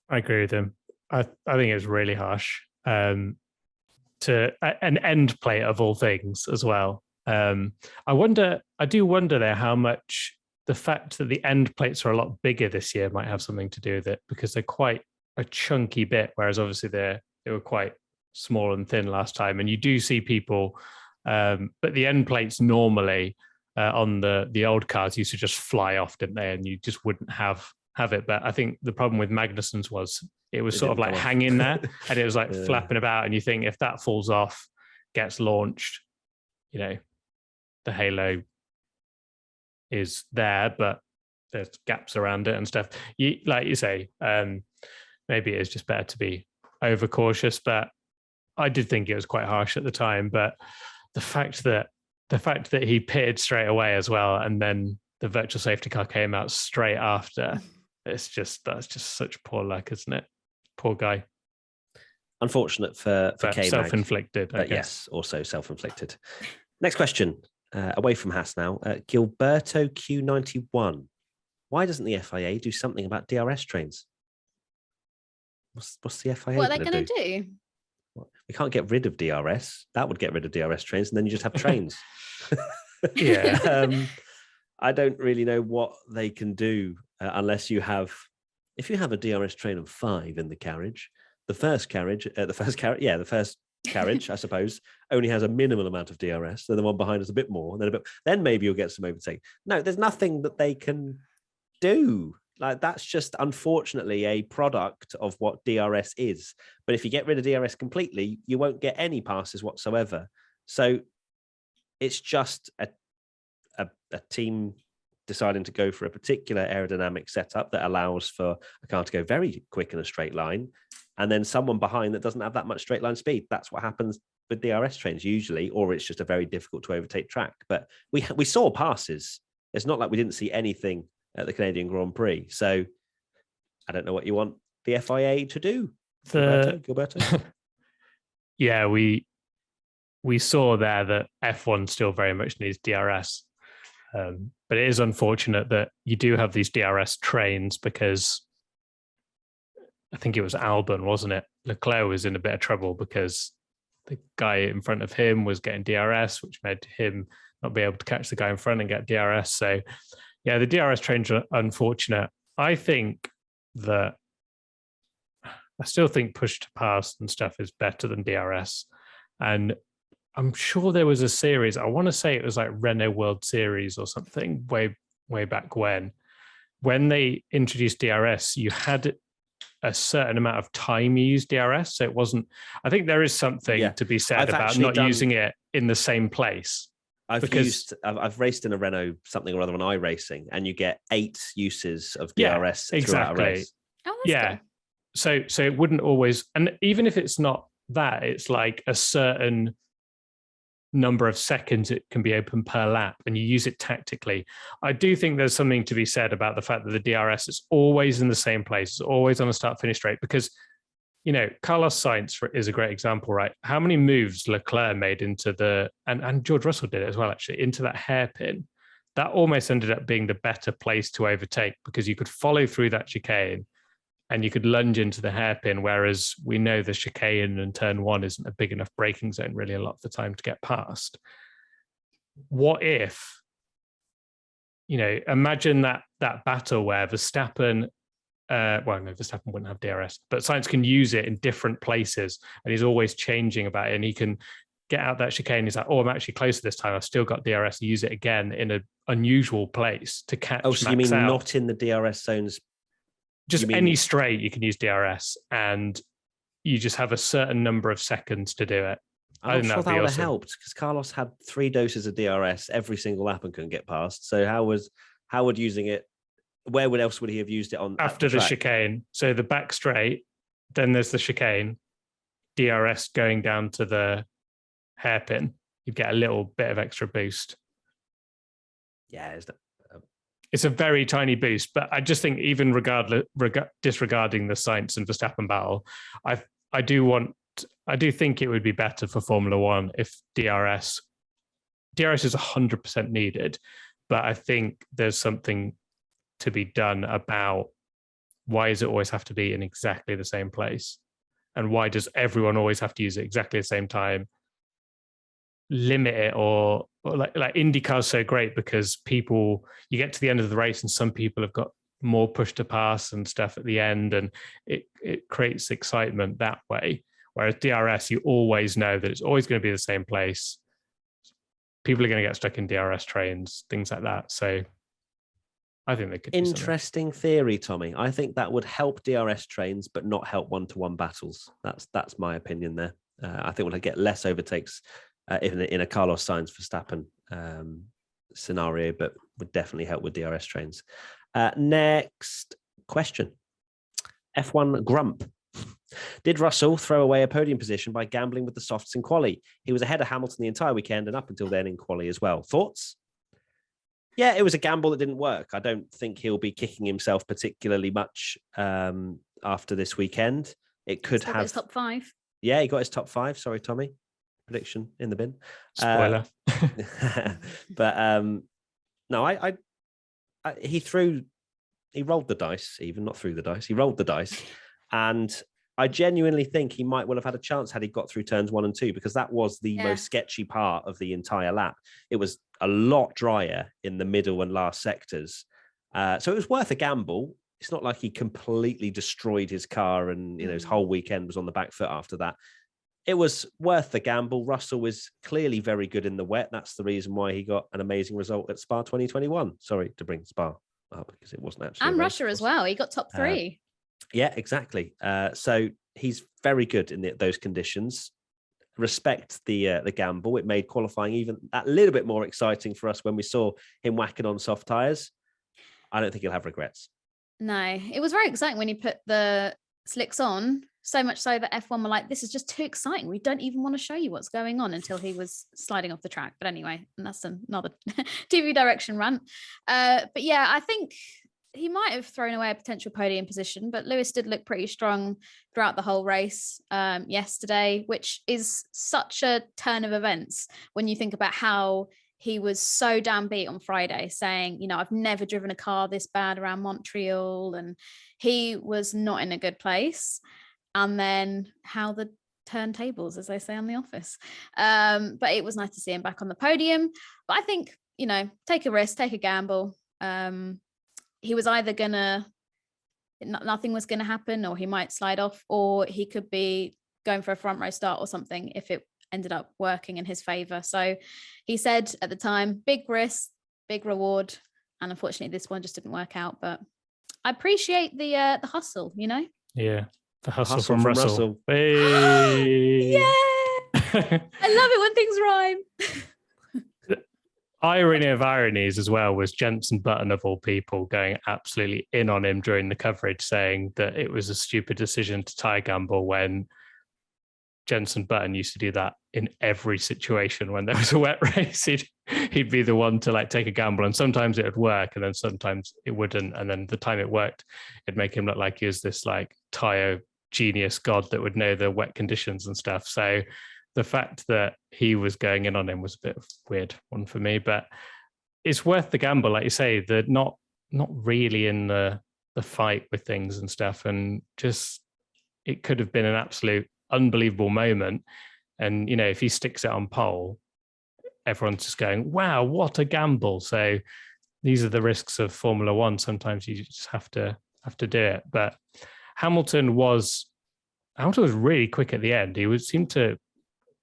I agree with him. I think it was really harsh to an end plate of all things as well. I do wonder there how much the fact that the end plates are a lot bigger this year might have something to do with it, because they're quite a chunky bit, whereas obviously they were quite small and thin last time. And you do see people, but the end plates normally on the old cars used to just fly off, didn't they? And you just wouldn't have it. But I think the problem with Magnussen's was it was sort of like hanging there and it was like flapping about. And you think if that falls off, gets launched, the halo is there, but there's gaps around it and stuff. Like you say, maybe it is just better to be overcautious, but I did think it was quite harsh at the time. But the fact that he pitted straight away as well, and then the virtual safety car came out straight after, that's just such poor luck, isn't it? Poor guy. Unfortunate for K-Mag. Self-inflicted, but yes, also self-inflicted. Next question, away from Haas now. Gilberto Q91. Why doesn't the FIA do something about DRS trains? What's the FIA? What are they going to do? We can't get rid of DRS. That would get rid of DRS trains, and then you just have trains. Yeah. I don't really know what they can do unless you have, if you have a DRS train of 5 in the carriage, the first carriage, I suppose, only has a minimal amount of DRS. So the one behind is a bit more, and then maybe you'll get some overtake. No, there's nothing that they can do. Like, that's just unfortunately a product of what DRS is. But if you get rid of DRS completely, you won't get any passes whatsoever. So it's just a team deciding to go for a particular aerodynamic setup that allows for a car to go very quick in a straight line, and then someone behind that doesn't have that much straight line speed. That's what happens with DRS trains usually, or it's just a very difficult to overtake track. But we saw passes. It's not like we didn't see anything at the Canadian Grand Prix. So I don't know what you want the FIA to do. Gilberto? Yeah, we saw there that F1 still very much needs DRS. But it is unfortunate that you do have these DRS trains, because I think it was Albon, wasn't it? Leclerc was in a bit of trouble because the guy in front of him was getting DRS, which made him not be able to catch the guy in front and get DRS. So yeah, the DRS trains are unfortunate. I still think push to pass and stuff is better than DRS. And I'm sure there was a series, I want to say it was like Renault World Series or something way back when they introduced DRS, you had a certain amount of time you used DRS. So it wasn't, I think there is something to be said about not using it in the same place. I've raced in a Renault something or other on iRacing, and you get 8 uses of DRS throughout a race. Oh, that's good. So it wouldn't always, and even if it's not that, it's like a certain number of seconds it can be open per lap, and you use it tactically. I do think there's something to be said about the fact that the DRS is always in the same place, it's always on a start-finish straight, because Carlos Sainz is a great example, right? How many moves Leclerc made into and George Russell did it as well, actually, into that hairpin. That almost ended up being the better place to overtake, because you could follow through that chicane and you could lunge into the hairpin, whereas we know the chicane and turn 1 isn't a big enough braking zone really a lot of the time to get past. What if, imagine that battle where Verstappen, Verstappen wouldn't have DRS, but Sainz can use it in different places, and he's always changing about it, and he can get out that chicane. He's like, oh, I'm actually closer this time. I've still got DRS. Use it again in an unusual place to catch. Oh, so Max you mean out. Not in the DRS zones? Just any straight, you can use DRS, and you just have a certain number of seconds to do it. I'm not sure that would have helped, because Carlos had 3 doses of DRS every single lap and couldn't get past. So how would using it? Where else would he have used it on? After the chicane. So the back straight, then there's the chicane, DRS going down to the hairpin. You'd get a little bit of extra boost. Yeah, it's a very tiny boost, but I just think even disregarding the Sainz and Verstappen battle, I do think it would be better for Formula One if DRS is 100% needed, but I think there's something to be done about why does it always have to be in exactly the same place, and why does everyone always have to use it exactly the same time? limit it, or like IndyCar's so great because you get to the end of the race and some people have got more push to pass and stuff at the end, and it creates excitement that way. Whereas DRS, you always know that it's always going to be the same place. People are going to get stuck in DRS trains, things like that. So I think they could. Interesting theory, Tommy. I think that would help DRS trains, but not help one-to-one battles. That's my opinion there. I think we'll get less overtakes in a Carlos Sainz Verstappen scenario, but would definitely help with DRS trains. Next question. F1 Grump. Did Russell throw away a podium position by gambling with the softs in quali? He was ahead of Hamilton the entire weekend and up until then in quali as well. Thoughts? Yeah, it was a gamble that didn't work. I don't think he'll be kicking himself particularly much after this weekend. It could have his top 5. Yeah, he got his top 5. Sorry, Tommy. Prediction in the bin. Spoiler. But no, he rolled the dice, even not threw the dice. He rolled the dice. And I genuinely think he might well have had a chance had he got through turns 1 and 2, because that was the most sketchy part of the entire lap. It was a lot drier in the middle and last sectors. So it was worth a gamble. It's not like he completely destroyed his car and his whole weekend was on the back foot after that. It was worth the gamble. Russell was clearly very good in the wet. That's the reason why he got an amazing result at Spa 2021. Sorry to bring Spa up because it wasn't actually. And Russia as well. He got top 3. Yeah, exactly. So he's very good in those conditions. Respect the gamble. It made qualifying even a little bit more exciting for us when we saw him whacking on soft tyres. I don't think he'll have regrets. No, it was very exciting when he put the slicks on, so much so that F1 were like, this is just too exciting. We don't even want to show you what's going on, until he was sliding off the track. But anyway, and that's another TV direction rant. But yeah, I think he might have thrown away a potential podium position, but Lewis did look pretty strong throughout the whole race yesterday, which is such a turn of events when you think about how he was so downbeat on Friday, saying, I've never driven a car this bad around Montreal, and he was not in a good place. And then how the turntables, as they say on The Office. But it was nice to see him back on the podium. But I think, take a risk, take a gamble. He was either nothing was gonna happen, or he might slide off, or he could be going for a front row start or something if it ended up working in his favor. So he said at the time, big risk, big reward. And unfortunately, this one just didn't work out. But I appreciate the hustle, Yeah, the hustle from Russell. Hey! Yeah, I love it when things rhyme. Irony of ironies as well was Jenson Button, of all people, going absolutely in on him during the coverage, saying that it was a stupid decision to tie gamble, when Jenson Button used to do that in every situation. When there was a wet race, he'd be the one to take a gamble, and sometimes it would work and then sometimes it wouldn't, and then the time it worked, it'd make him look like he was this tyre genius god that would know the wet conditions and stuff. So the fact that he was going in on him was a bit of a weird one for me, but it's worth the gamble. Like you say, they're not really in the fight with things and stuff, and just it could have been an absolute unbelievable moment. And if he sticks it on pole, everyone's just going, wow, what a gamble. So these are the risks of Formula One. Sometimes you just have to do it. But Hamilton was really quick at the end. He seemed to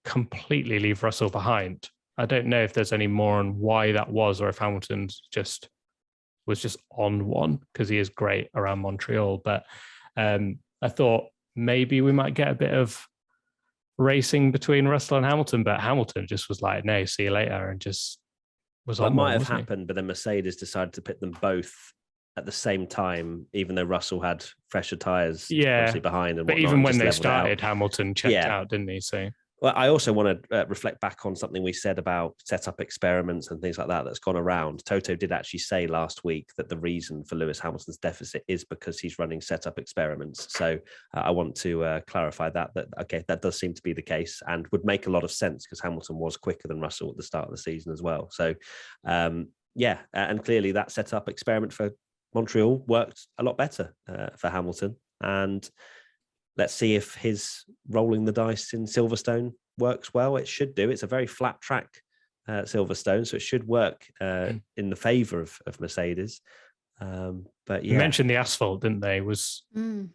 completely leave Russell behind. I don't know if there's any more on why that was, or if Hamilton was just on one, because he is great around Montreal. But I thought maybe we might get a bit of racing between Russell and Hamilton, but Hamilton just was like, no, see you later, and just was on. That might have happened, but then Mercedes decided to pit them both at the same time, even though Russell had fresher tyres behind. And but even when they started, Hamilton checked out, didn't he? So. Well, I also want to reflect back on something we said about setup experiments and things like that that's gone around. Toto did actually say last week that the reason for Lewis Hamilton's deficit is because he's running setup experiments. So I want to clarify that does seem to be the case, and would make a lot of sense because Hamilton was quicker than Russell at the start of the season as well. So, and clearly that setup experiment for Montreal worked a lot better for Hamilton. And let's see if his rolling the dice in Silverstone works well. It should do. It's a very flat track, Silverstone, so it should work in the favour of Mercedes. But yeah, you mentioned the asphalt, didn't they? Was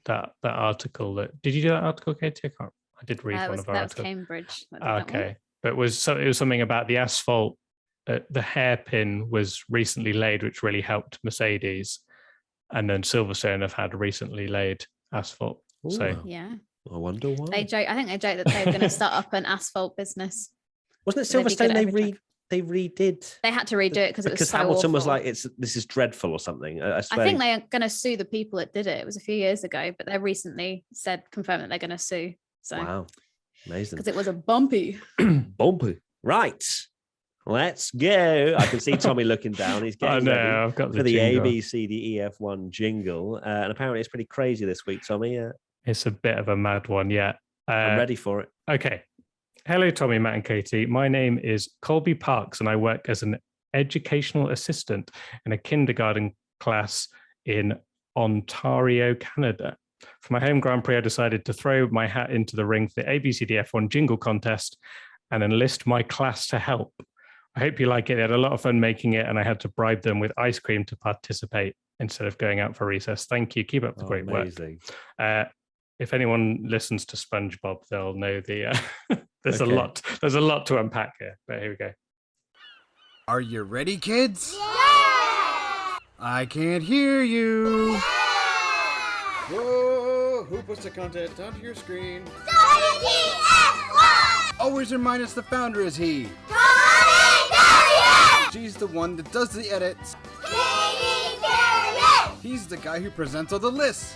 that article that? Did you do that article, Katie? I did read one of our articles. That was Cambridge. Okay, but it was something about the asphalt. The hairpin was recently laid, which really helped Mercedes, and then Silverstone have had recently laid asphalt. Ooh, so yeah, I wonder why. I think they joked that they were going to start up an asphalt business. Wasn't it Silverstone they redid? They had to redo it because it was so Hamilton awful. was like, this is dreadful or something. I think they're going to sue the people that did it. It was a few years ago, but they recently confirmed that they're going to sue. So wow, amazing. Because it was a bumpy. Bumpy. Right. Let's go. I can see Tommy looking down. He's getting ready I've got for the ABCDEF1 jingle. And apparently it's pretty crazy this week, Tommy. It's a bit of a mad one, yeah. I'm ready for it. Okay. Hello, Tommy, Matt and Katie. My name is Colby Parks and I work as an educational assistant in a kindergarten class in Ontario, Canada. For my home Grand Prix, I decided to throw my hat into the ring for the ABCDF1 jingle contest and enlist my class to help. I hope you like it. They had a lot of fun making it, and I had to bribe them with ice cream to participate instead of going out for recess. Thank you. Keep up the great amazing work. If anyone listens to SpongeBob, they'll know there's Okay. a lot to unpack here. But here we go. Are you ready, kids? Yeah! I can't hear you. Yeah! Whoa! Who puts the content onto your screen? WTF1! Always remind us the founder is he. She's the one that does the edits. He's the guy who presents all the lists.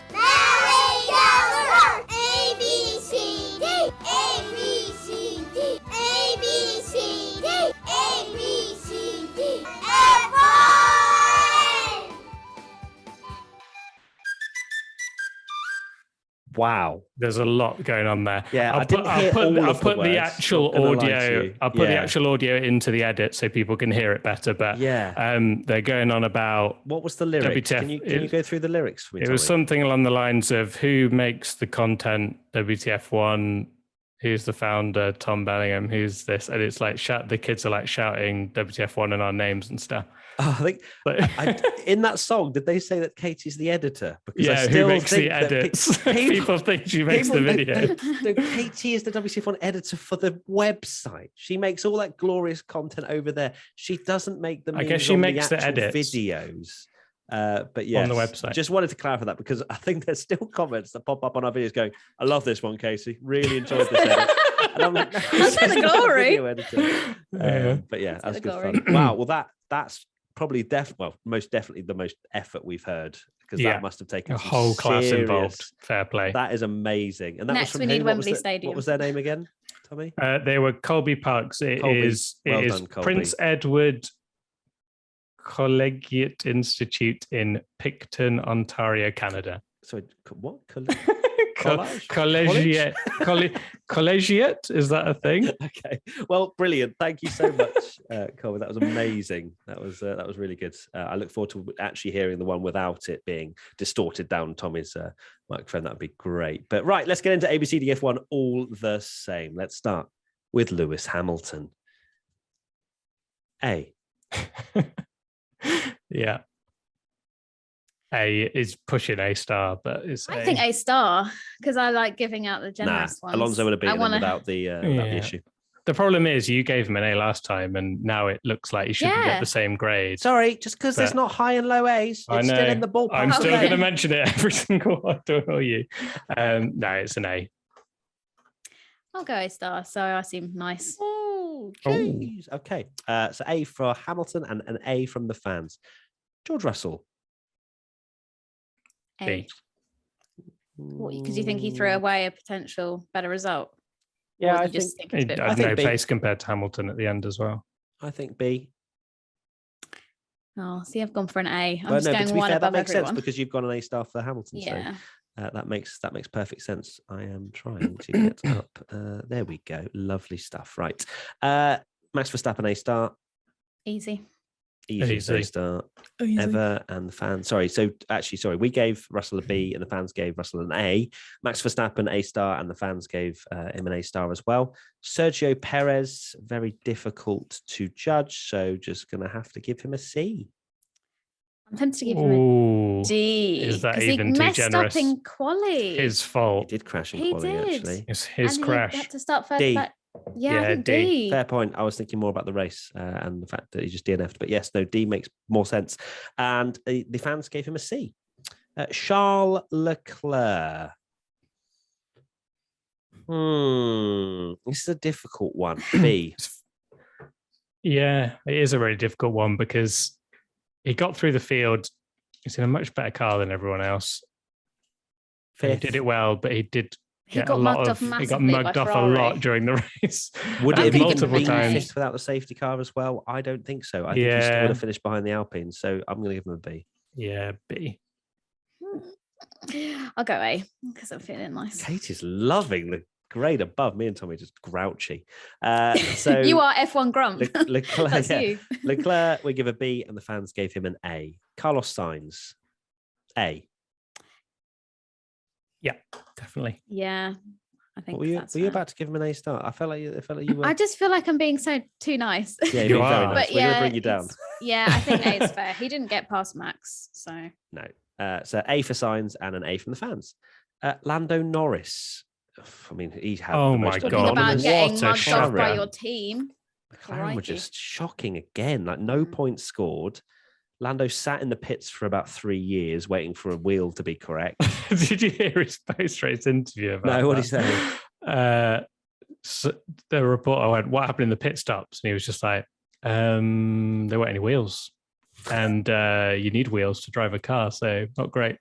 Wow. There's a lot going on there. Yeah, I'll put the actual audio. I'll put the actual audio into the edit so people can hear it better. But they're going on about what was the lyrics? WTF, Can you go through the lyrics for me? It was something along the lines of who makes the content, WTF1, who's the founder, Tom Bellingham, who's this, and it's like the kids are like shouting WTF1 and our names and stuff. Oh, I think in that song, did they say that Katie's the editor? Because who makes the edits? People think she makes the video. Katie is the WTF1 editor for the website. She makes all that glorious content over there. She doesn't make the. I guess she makes the edits videos. But yeah, on the website. Just wanted to clarify that because I think there's still comments that pop up on our videos going, "I love this one, Casey. Really enjoyed this edit." And I'm like, that's the glory. But yeah, that's good fun. Wow. Well, that's probably most definitely the most effort we've heard because that must have taken a whole class involved. Fair play. That is amazing. And that next was we need Wembley Stadium. What was their name again, Tommy? They were Colby Parks. It is done, Prince Edward Collegiate Institute in Picton, Ontario, Canada. So what? Collegiate? Is that a thing? Okay. Well, brilliant. Thank you so much, Colby. That was amazing. That was really good. I look forward to actually hearing the one without it being distorted down Tommy's microphone. That would be great. But right, let's get into ABCDF1 all the same. Let's start with Lewis Hamilton. A. Yeah. A is pushing A star, but I think A star because I like giving out the generous ones. Alonso would have beaten him without the issue. The problem is you gave him an A last time, and now it looks like he shouldn't get the same grade. Sorry, just because there's not high and low A's, it's still in the ballpark. I'm still going to mention it every single one. Don't know you. No, it's an A. I'll go A star. So I seem nice. Oh, geez. Okay. So A for Hamilton and an A from the fans. George Russell. A. Because you think he threw away a potential better result? Yeah, I think he had no pace compared to Hamilton at the end as well. I think B. Oh, see, I've gone for an A. I'm just going one above that makes everyone. sense because you've got an A star for Hamilton. Yeah. So that makes perfect sense. I am trying to get up. There we go. Lovely stuff. Right. Max Verstappen A star. Easy. Easiest Easy. start ever, and the fans. Sorry, we gave Russell a B, and the fans gave Russell an A. Max Verstappen A star, and the fans gave him an A star as well. Sergio Perez, very difficult to judge, so just gonna have to give him a C. I'm tempted to give him a D. Is that 'cause even he too messed generous? up in quali. His He fault. did crash in He quali, did. actually. It's his and crash. He had to start further D. back. Yeah, Yeah, I think D. D. Fair point. I was thinking more about the race and the fact that he just DNF'd. But yes, no, D makes more sense. And the fans gave him a C. Charles Leclerc. This is a difficult one. B. Yeah, it is a really difficult one because he got through the field. He's in a much better car than everyone else. He Fifth. did it well, but he did He get got a lot mugged of. off He got massively by mugged off a Ferrari. lot during the race. Would I'm it have even multiple been times. fifth without the safety car as well? I don't think so. I think he still would have finished behind the Alpines. So I'm going to give him a B. Yeah, B. I'll go A because I'm feeling nice. Katie's loving the grade above. Me and Tommy just grouchy. So You are F1 grump. Leclerc, That's yeah. you. Leclerc, we give a B, and the fans gave him an A. Carlos Sainz, A. Yeah, definitely. Yeah, I think What were you that's were you fair. about to give him an A star? I felt like you were. I just feel like I'm being so too nice. Yeah, You you're very are. nice. But We're going yeah, to bring you down. Yeah, I think A is fair. He didn't get past Max, so No. So A for Sainz and an A from the fans. Lando Norris. I mean, he had. Oh the my most talking God, about anonymous getting what a mugged off by shocker. your team. McLaren were Crikey. just shocking again. Like no points scored. Lando sat in the pits for about 3 years waiting for a wheel to be correct. Did you hear his post-race interview about No, what that? did he say? So the reporter went, "What happened in the pit stops?" And he was just like, "There weren't any wheels, and you need wheels to drive a car, so not great."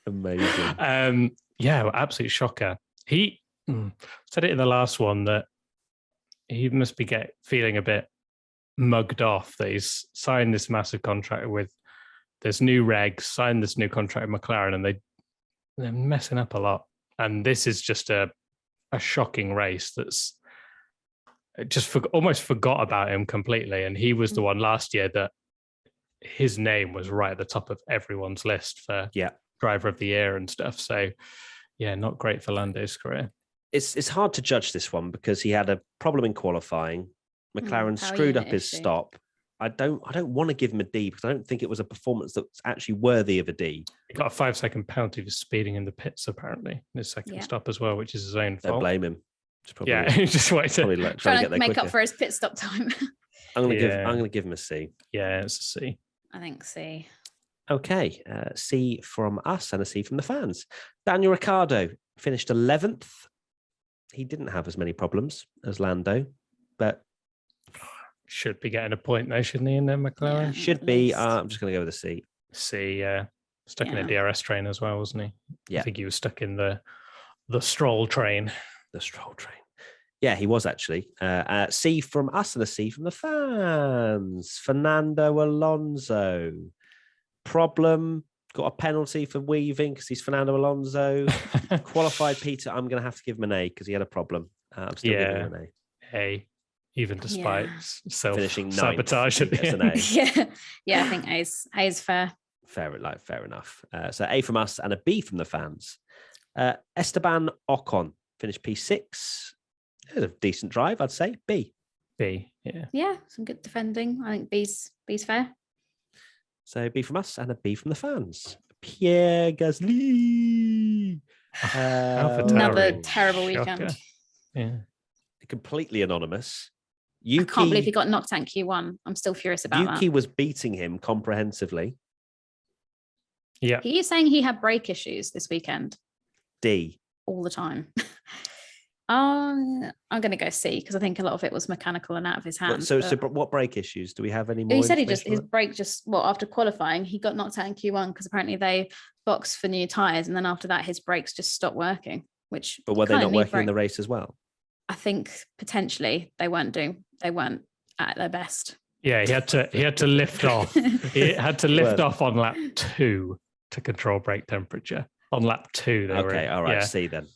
Amazing. Yeah, absolute shocker. He said it in the last one that he must be feeling a bit mugged off that he's signed this massive contract with this new regs, signed this new contract with McLaren, and they're messing up a lot. And this is just a shocking race that's just almost forgot about him completely. And he was the one last year that his name was right at the top of everyone's list for driver of the year and stuff. So yeah, not great for Lando's career. It's hard to judge this one because he had a problem in qualifying. McLaren screwed up his stop. I don't want to give him a D because I don't think it was a performance that's actually worthy of a D. He got a 5-second penalty for speeding in the pits, apparently, in his second stop as well, which is his own fault. Don't blame him. He just wanted to trying to make up for his pit stop time. I'm going to give him a C. Yeah, it's a C. I think C. Okay, C from us and a C from the fans. Daniel Ricciardo finished 11th. He didn't have as many problems as Lando, but should be getting a point though, shouldn't he, in their McLaren? Yeah, should be. I'm just going to go with a C. C, stuck in a DRS train as well, wasn't he? Yeah. I think he was stuck in the Stroll train. The Stroll train. Yeah, he was actually. C from us and a C from the fans. Fernando Alonso. Problem. Got a penalty for weaving because he's Fernando Alonso. Qualified Peter. I'm going to have to give him an A because he had a problem. I'm still giving him an A. A. Even despite finishing self-sabotage at the an end. A. Yeah, I think A is fair. Fair enough. So A from us and a B from the fans. Esteban Ocon finished P6. It was a decent drive, I'd say. B. Yeah. Yeah, some good defending. I think B's fair. So B from us and a B from the fans. Pierre Gasly. Another terrible weekend. Yeah. Completely anonymous. I can't believe he got knocked out Q1. I'm still furious about that. Yuki was beating him comprehensively. Yeah. He is saying he had brake issues this weekend. D. All the time. I'm going to go C because I think a lot of it was mechanical and out of his hands. So what brake issues? Do we have any more? He said his brake after qualifying, he got knocked out in Q1 because apparently they boxed for new tyres and then after that his brakes just stopped working. But were they not working in the race as well? I think potentially they weren't at their best. Yeah, he had to lift off. He had to lift off on lap 2 to control brake temperature. On lap 2, all right, C then.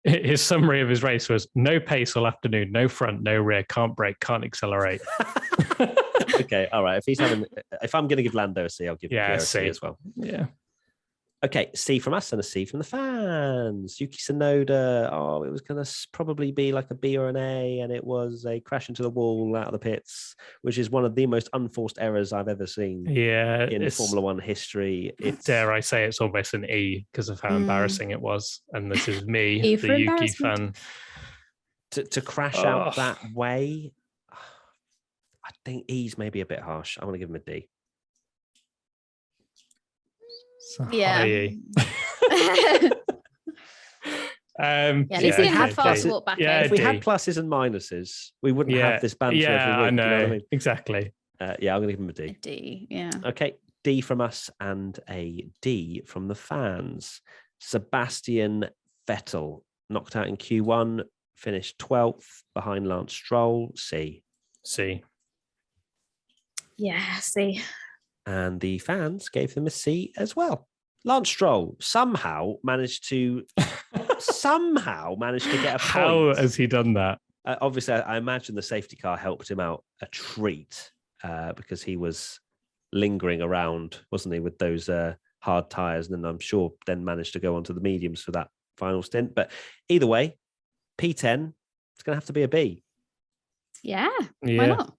his summary of his race was no pace all afternoon, no front, no rear, can't brake, can't accelerate. Okay, all right. If I'm going to give Lando a C, I'll give Pierre a C as well. Yeah. Okay, C from us and a C from the fans. Yuki Tsunoda. Oh, it was going to probably be like a B or an A, and it was a crash into the wall out of the pits, which is one of the most unforced errors I've ever seen. Yeah, in Formula One history. Dare I say it's almost an E because of how embarrassing it was. And this is me, E the Yuki fan. To crash out that way, I think E's maybe a bit harsh. I want to give him a D. Yeah. At least he didn't have fast walk back. If we had pluses and minuses, we wouldn't have this banter every week. I know. You know what I mean? Exactly. I'm going to give him a D. A D, yeah. Okay, D from us and a D from the fans. Sebastian Vettel knocked out in Q1, finished 12th behind Lance Stroll. C. Yeah, C. And the fans gave them a C as well. Lance Stroll somehow managed to get a point. How has he done that? Obviously, I imagine the safety car helped him out a treat because he was lingering around, wasn't he, with those hard tyres, and then I'm sure then managed to go onto the mediums for that final stint. But either way, P10, it's going to have to be a B. Yeah. Why not?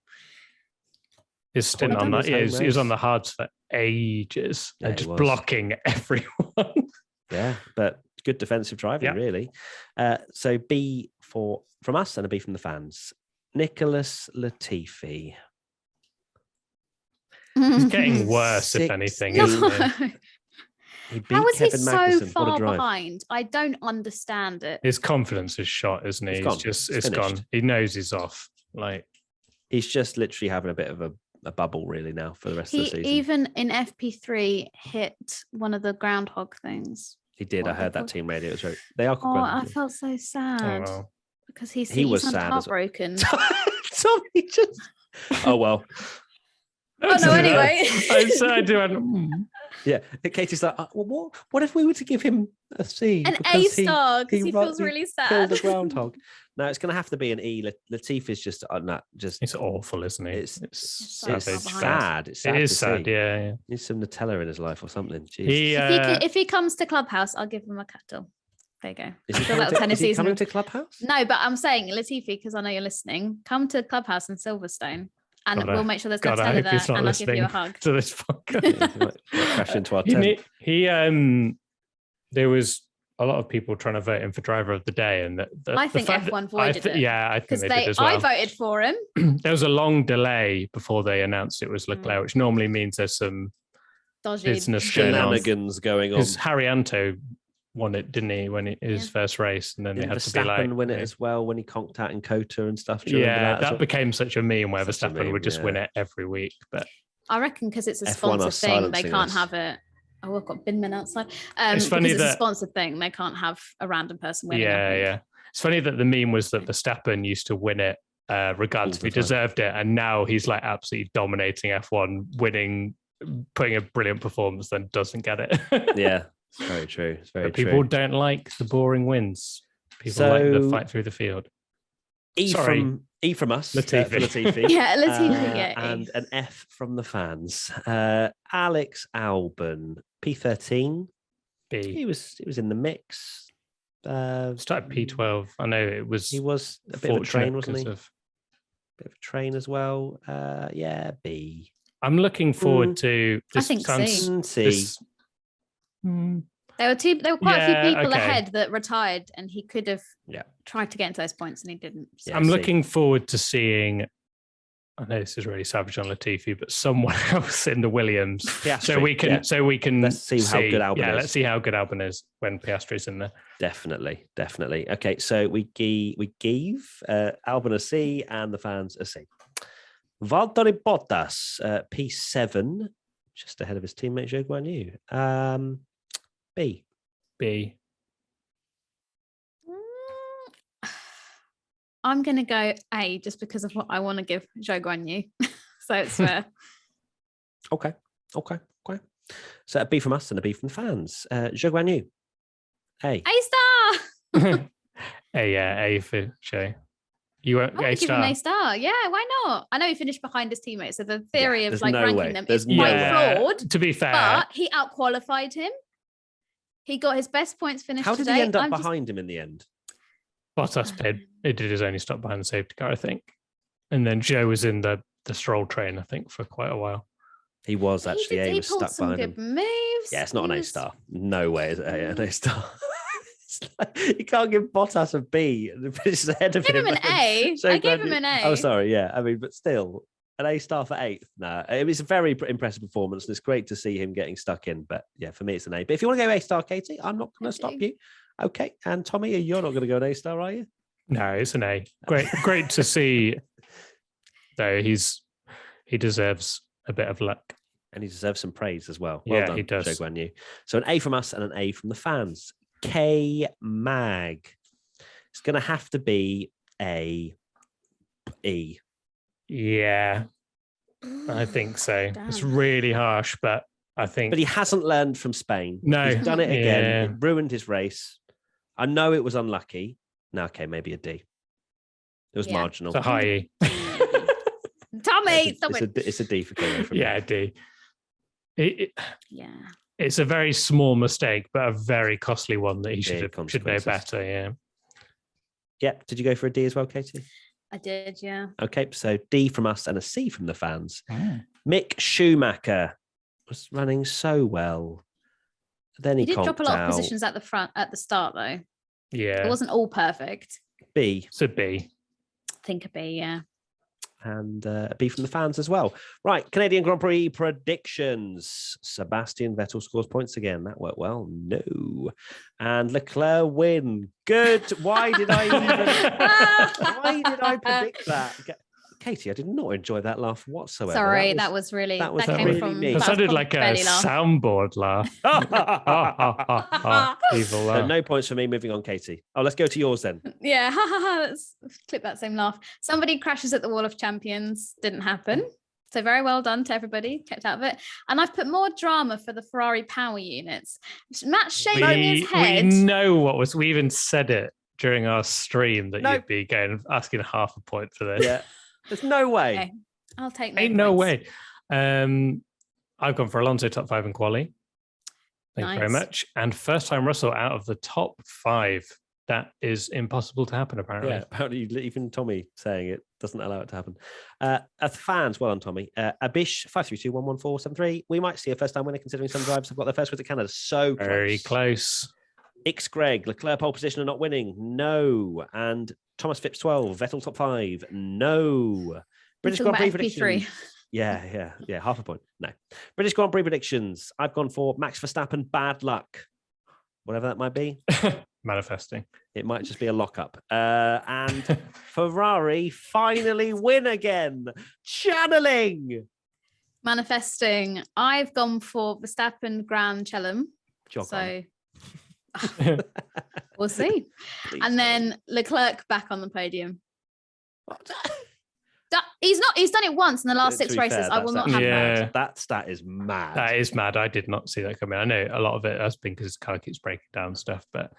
His stint on that, he was on the hards for ages, and just blocking everyone. Yeah, but good defensive driving, really. So B from us and a B from the fans. Nicholas Latifi. He's getting worse, if anything. Isn't he? He beat How is Kevin he Magnussen. so far behind? I don't understand it. His confidence is shot, isn't he? It's gone. He knows he's off. He's just literally having a bit of a bubble really now for the rest of the season. Even in FP3 hit one of the groundhog things. He did. I heard that team radio. They are called I felt so sad because he was sad, heartbroken. Tommy just. Oh well. Oh no! Anyway, I do. Yeah, Katie's like, well, what if we were to give him a C? An A star because he feels really sad. Killed the groundhog. No, it's going to have to be an E. Latif is just it's awful, isn't he? It's sad. It's sad. It is sad. Yeah. Needs some Nutella in his life or something. If he comes to Clubhouse, I'll give him a cattle. There you go. Is he coming to Clubhouse? No, but I'm saying Latifi because I know you're listening. Come to Clubhouse in Silverstone. And we'll make sure there's Nutella there, and I'll give you a hug. To this podcast. Crash into our tent. There was a lot of people trying to vote him for driver of the day, and I think F1 voided it. Yeah, I think they did as well. I voted for him. There was a long delay before they announced it was Leclerc, which normally means there's some dodgy business shenanigans going on. Because Harry won it, didn't he, when his first race, and then they had to be like win it as well when he conked out in Kota and stuff. That became such a meme where Verstappen would just win it every week. But I reckon because it's a sponsored thing, they can't have it. Oh, I've got binmen outside. It's funny it's a sponsored thing. They can't have a random person winning. Yeah. It's funny that the meme was that Verstappen used to win it regardless if he deserved it, and now he's like absolutely dominating F1, winning, putting a brilliant performance, then doesn't get it. Yeah. It's very true. It's very true. People don't like the boring wins. People like the fight through the field. E from us. Latifi. Yeah, Latifi. And an F from the fans. Alex Albon, P13. B. He was in the mix. Started P12. I know it was. He was a bit of a train, wasn't he? Bit of a train as well. B. I'm looking forward to. I think C. There were quite a few people ahead that retired, and he could have tried to get into those points, and he didn't. So. I'm looking forward to seeing. I know this is really savage on Latifi, but someone else in the Williams, so we can. Let's see how good Albon is. Let's see how good Albon is when Piastri's in there. Definitely. Okay, so we gave Albon a C and the fans a C. Valtteri Bottas, P7, just ahead of his teammate Zhou Guanyu. B. I'm going to go A just because of what I want to give Zhou Guanyu. So it's fair. Okay. So a B from us and a B from the fans. Zhou Guanyu, A. A star! A for Joe. You won't I want to give him an A-star. Yeah, why not? I know he finished behind his teammates, so the theory of like ranking them is quite flawed. To be fair, but he outqualified him. He got his best points finished. How did he end up behind him in the end? Bottas he did his only stop behind the safety car, I think, and then Joe was in the Stroll train, I think, for quite a while. He was actually. He was stuck behind him. Moves. Yeah, it's not an A-star. No way is it an A-star. You can't give Bottas a B. It's ahead of him. Give him an A. So I gave him an A. Oh, sorry. Yeah, I mean, but still, an A-star for 8th. No, it was a very impressive performance, and it's great to see him getting stuck in. But yeah, for me, it's an A. But if you want to go A-star, Katie, I'm not going to stop you. Okay, and Tommy, you're not going to go an A-star, are you? No, it's an A. Great to see. Though he deserves a bit of luck. And he deserves some praise as well. Well yeah, done, he does. Joe Guan Yu. So an A from us and an A from the fans. K-Mag. It's going to have to be a E. Yeah, I think so. Damn. It's really harsh, but I think... But he hasn't learned from Spain. No. He's done it again. It ruined his race. I know it was unlucky. No, okay, maybe a D. It was marginal. It's a high E. Tommy, it's a D for Kilo from me. Yeah, a D. It's a very small mistake, but a very costly one that he should know better. Yeah. Yeah. Did you go for a D as well, Katie? I did, yeah. Okay, so D from us and a C from the fans. Mick Schumacher was running so well. Then he did drop a lot of positions at the start, though. Yeah. It wasn't all perfect. B. So B. I think a B, yeah. And a B from the fans as well. Right, Canadian Grand Prix predictions. Sebastian Vettel scores points again. That worked well. No. And Leclerc win. Good. Why did I predict that? Katie, I did not enjoy that laugh whatsoever. Sorry, that was really mean. That sounded like a soundboard laugh. Evil laugh. So no points for me. Moving on, Katie. Oh, let's go to yours then. Yeah, let's clip that same laugh. Somebody crashes at the Wall of Champions. Didn't happen. So very well done to everybody. Kept out of it. And I've put more drama for the Ferrari power units. Matt shaking his head. We know we even said it during our stream that you'd be asking half a point for this. Yeah. There's no way. Okay. I'll take no way. I've gone for Alonso top 5 in quali. Thank you very much. And first time Russell out of the top 5. That is impossible to happen, apparently. Yeah, apparently even Tommy saying it doesn't allow it to happen. As fans, well done, Tommy. Abish 532-11473. We might see a first time winner considering some drivers have got their first win at Canada. So close. Very close. X Greg, Leclerc pole position and not winning. No. And Thomas Phipps 12, Vettel top 5. No. British Grand Prix predictions. Yeah, half a point. No. British Grand Prix predictions. I've gone for Max Verstappen, bad luck. Whatever that might be. Manifesting. It might just be a lockup. And Ferrari finally win again. Channeling. Manifesting. I've gone for Verstappen, Grand Chelem. So we'll see. Please and then Leclerc back on the podium. He's done it once in the last 6 races. Fair, I will not have that. That stat is mad. That is mad. I did not see that coming. I know a lot of it has been because it kind of keeps breaking down stuff, but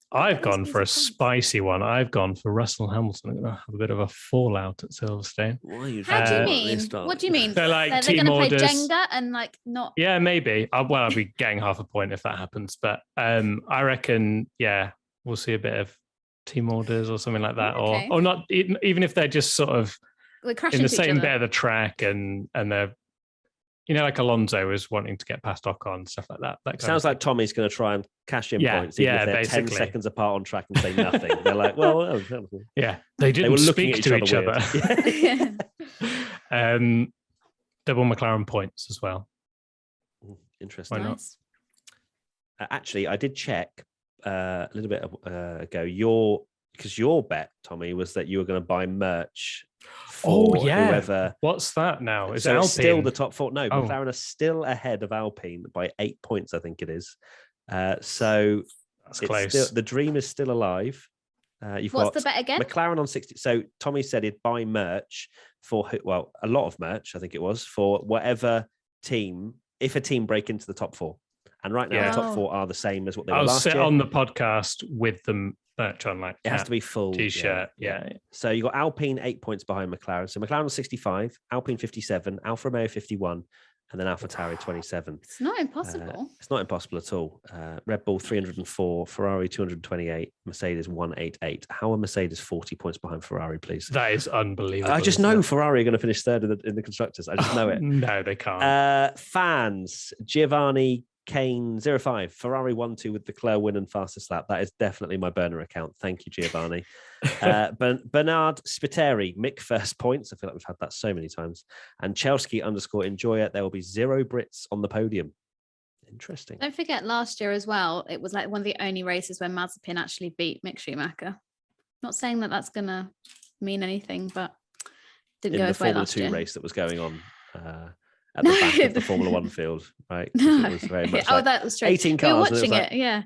I've gone for a spicy one. I've gone for Russell Hamilton. I'm going to have a bit of a fallout at Silverstone. How do you mean? What do you mean? So like they're going to play orders. Jenga and like not. Yeah, maybe. I'll be getting half a point if that happens. But I reckon, we'll see a bit of team orders or something like that, or not. Even if they're just sort of in the same bit of the track, and they're, like Alonso was wanting to get past Ocon, stuff like that. That sounds like Tommy's going to try and cash in points. Even if they're basically 10 seconds apart on track and say nothing. They're like, well, they didn't speak to each other. Double McLaren points as well. Interesting. Why not? Actually, I did check a little bit ago. Because your bet, Tommy, was that you were going to buy merch for whoever. What's that now? Is so it still the top 4? No, McLaren are still ahead of Alpine by 8 points, I think it is. So that's close. The dream is still alive. What's the bet again? McLaren on 60. So Tommy said he'd buy merch for, a lot of merch, I think it was, for whatever team, if a team break into the top 4. And right now, the top 4 are the same as what they were last year. I'll sit on the podcast with them merch on, like It has to be full t-shirt. Yeah. So you got Alpine 8 points behind McLaren. So McLaren was 65, Alpine 57, Alfa Romeo 51, and then AlphaTauri 27. It's not impossible. It's not impossible at all. Red Bull 304, Ferrari 228, Mercedes 188. How are Mercedes 40 points behind Ferrari, please? That is unbelievable. I just know Ferrari are going to finish third in the constructors. I just know it. No, they can't. Fans, Giovanni Kane 05, Ferrari 1-2 with Leclerc win and fastest lap. That is definitely my burner account. Thank you, Giovanni. Bernard Spiteri, Mick first points. I feel like we've had that so many times. And Chelsea _enjoyer. There will be 0 Brits on the podium. Interesting. Don't forget last year as well, it was like one of the only races where Mazepin actually beat Mick Schumacher. Not saying that that's going to mean anything, but didn't go his way last year. In the Formula 2 race that was going on at the back of the Formula 1 field, right? No. It was very much that was true. 18 cars. We were watching it, yeah.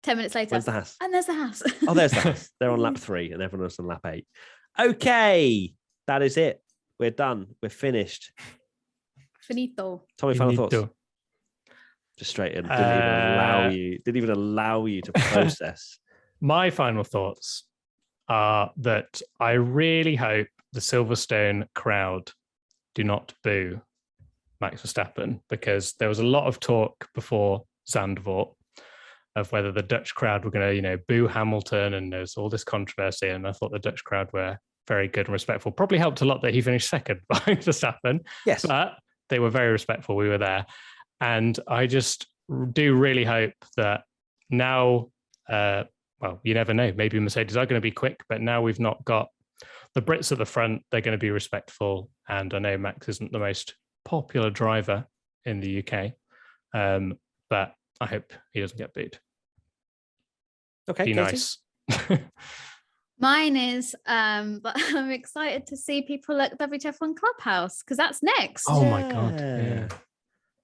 10 minutes later. Where's the Haas? And there's the Haas. Oh, there's the Haas. They're on lap 3 and everyone else on lap 8. Okay, that is it. We're done. We're finished. Finito. Tommy, final thoughts? Just straight in. Didn't even allow you to process. My final thoughts are that I really hope the Silverstone crowd do not boo Max Verstappen, because there was a lot of talk before Zandvoort of whether the Dutch crowd were going to, boo Hamilton, and there's all this controversy. And I thought the Dutch crowd were very good and respectful. Probably helped a lot that he finished second behind Verstappen. Yes, but they were very respectful. We were there, and I just do really hope that now. Well, you never know. Maybe Mercedes are going to be quick, but now we've not got the Brits at the front. They're going to be respectful, and I know Max isn't the most popular driver in the UK, but I hope he doesn't get booed. Okay, be Katie? Nice. Mine is, but I'm excited to see people at WTF1 Clubhouse, because that's next. Oh my God. Yeah.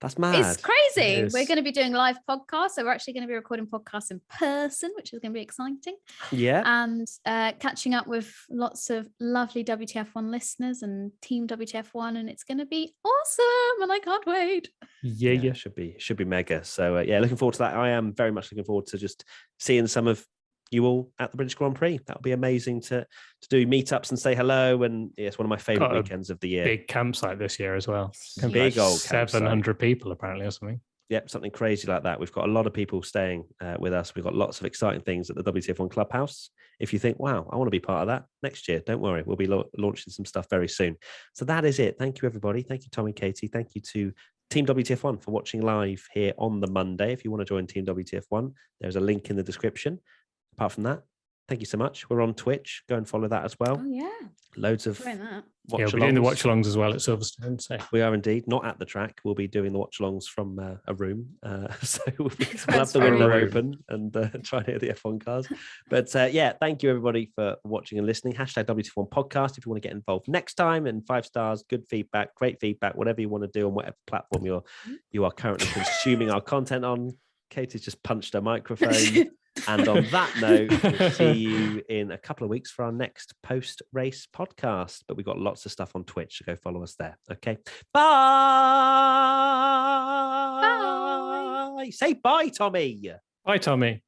That's mad. It's crazy. It is. We're going to be doing live podcasts. So we're actually going to be recording podcasts in person, which is going to be exciting. Yeah. And catching up with lots of lovely WTF1 listeners and Team WTF1. And it's going to be awesome. And I can't wait. Yeah. Should be mega. So looking forward to that. I am very much looking forward to just seeing some of you all at the British Grand Prix. That'll be amazing to do meetups and say hello. And it's one of my favorite weekends of the year. Big campsite this year as well. Big old 700 people apparently or something. Yep, something crazy like that. We've got a lot of people staying with us. We've got lots of exciting things at the WTF1 Clubhouse. If you think, wow, I want to be part of that next year, don't worry. We'll be launching some stuff very soon. So that is it. Thank you, everybody. Thank you, Tommy, Katie. Thank you to Team WTF1 for watching live here on the Monday. If you want to join Team WTF1, there's a link in the description. Apart from that, thank you so much. We're on Twitch. Go and follow that as well. Oh, yeah. Loads of we're doing the watch-alongs as well at Silverstone. So. We are indeed not at the track. We'll be doing the watch-alongs from a room. So we'll have the window open and try to hear the F1 cars. But thank you everybody for watching and listening. #WTF1 podcast if you want to get involved next time. And 5 stars, good feedback, great feedback, whatever you want to do on whatever platform you are currently consuming our content on. Katie's just punched her microphone. And on that note, we'll see you in a couple of weeks for our next post-race podcast. But we've got lots of stuff on Twitch, so go follow us there. Okay. Bye. Bye. Say bye, Tommy. Bye, Tommy.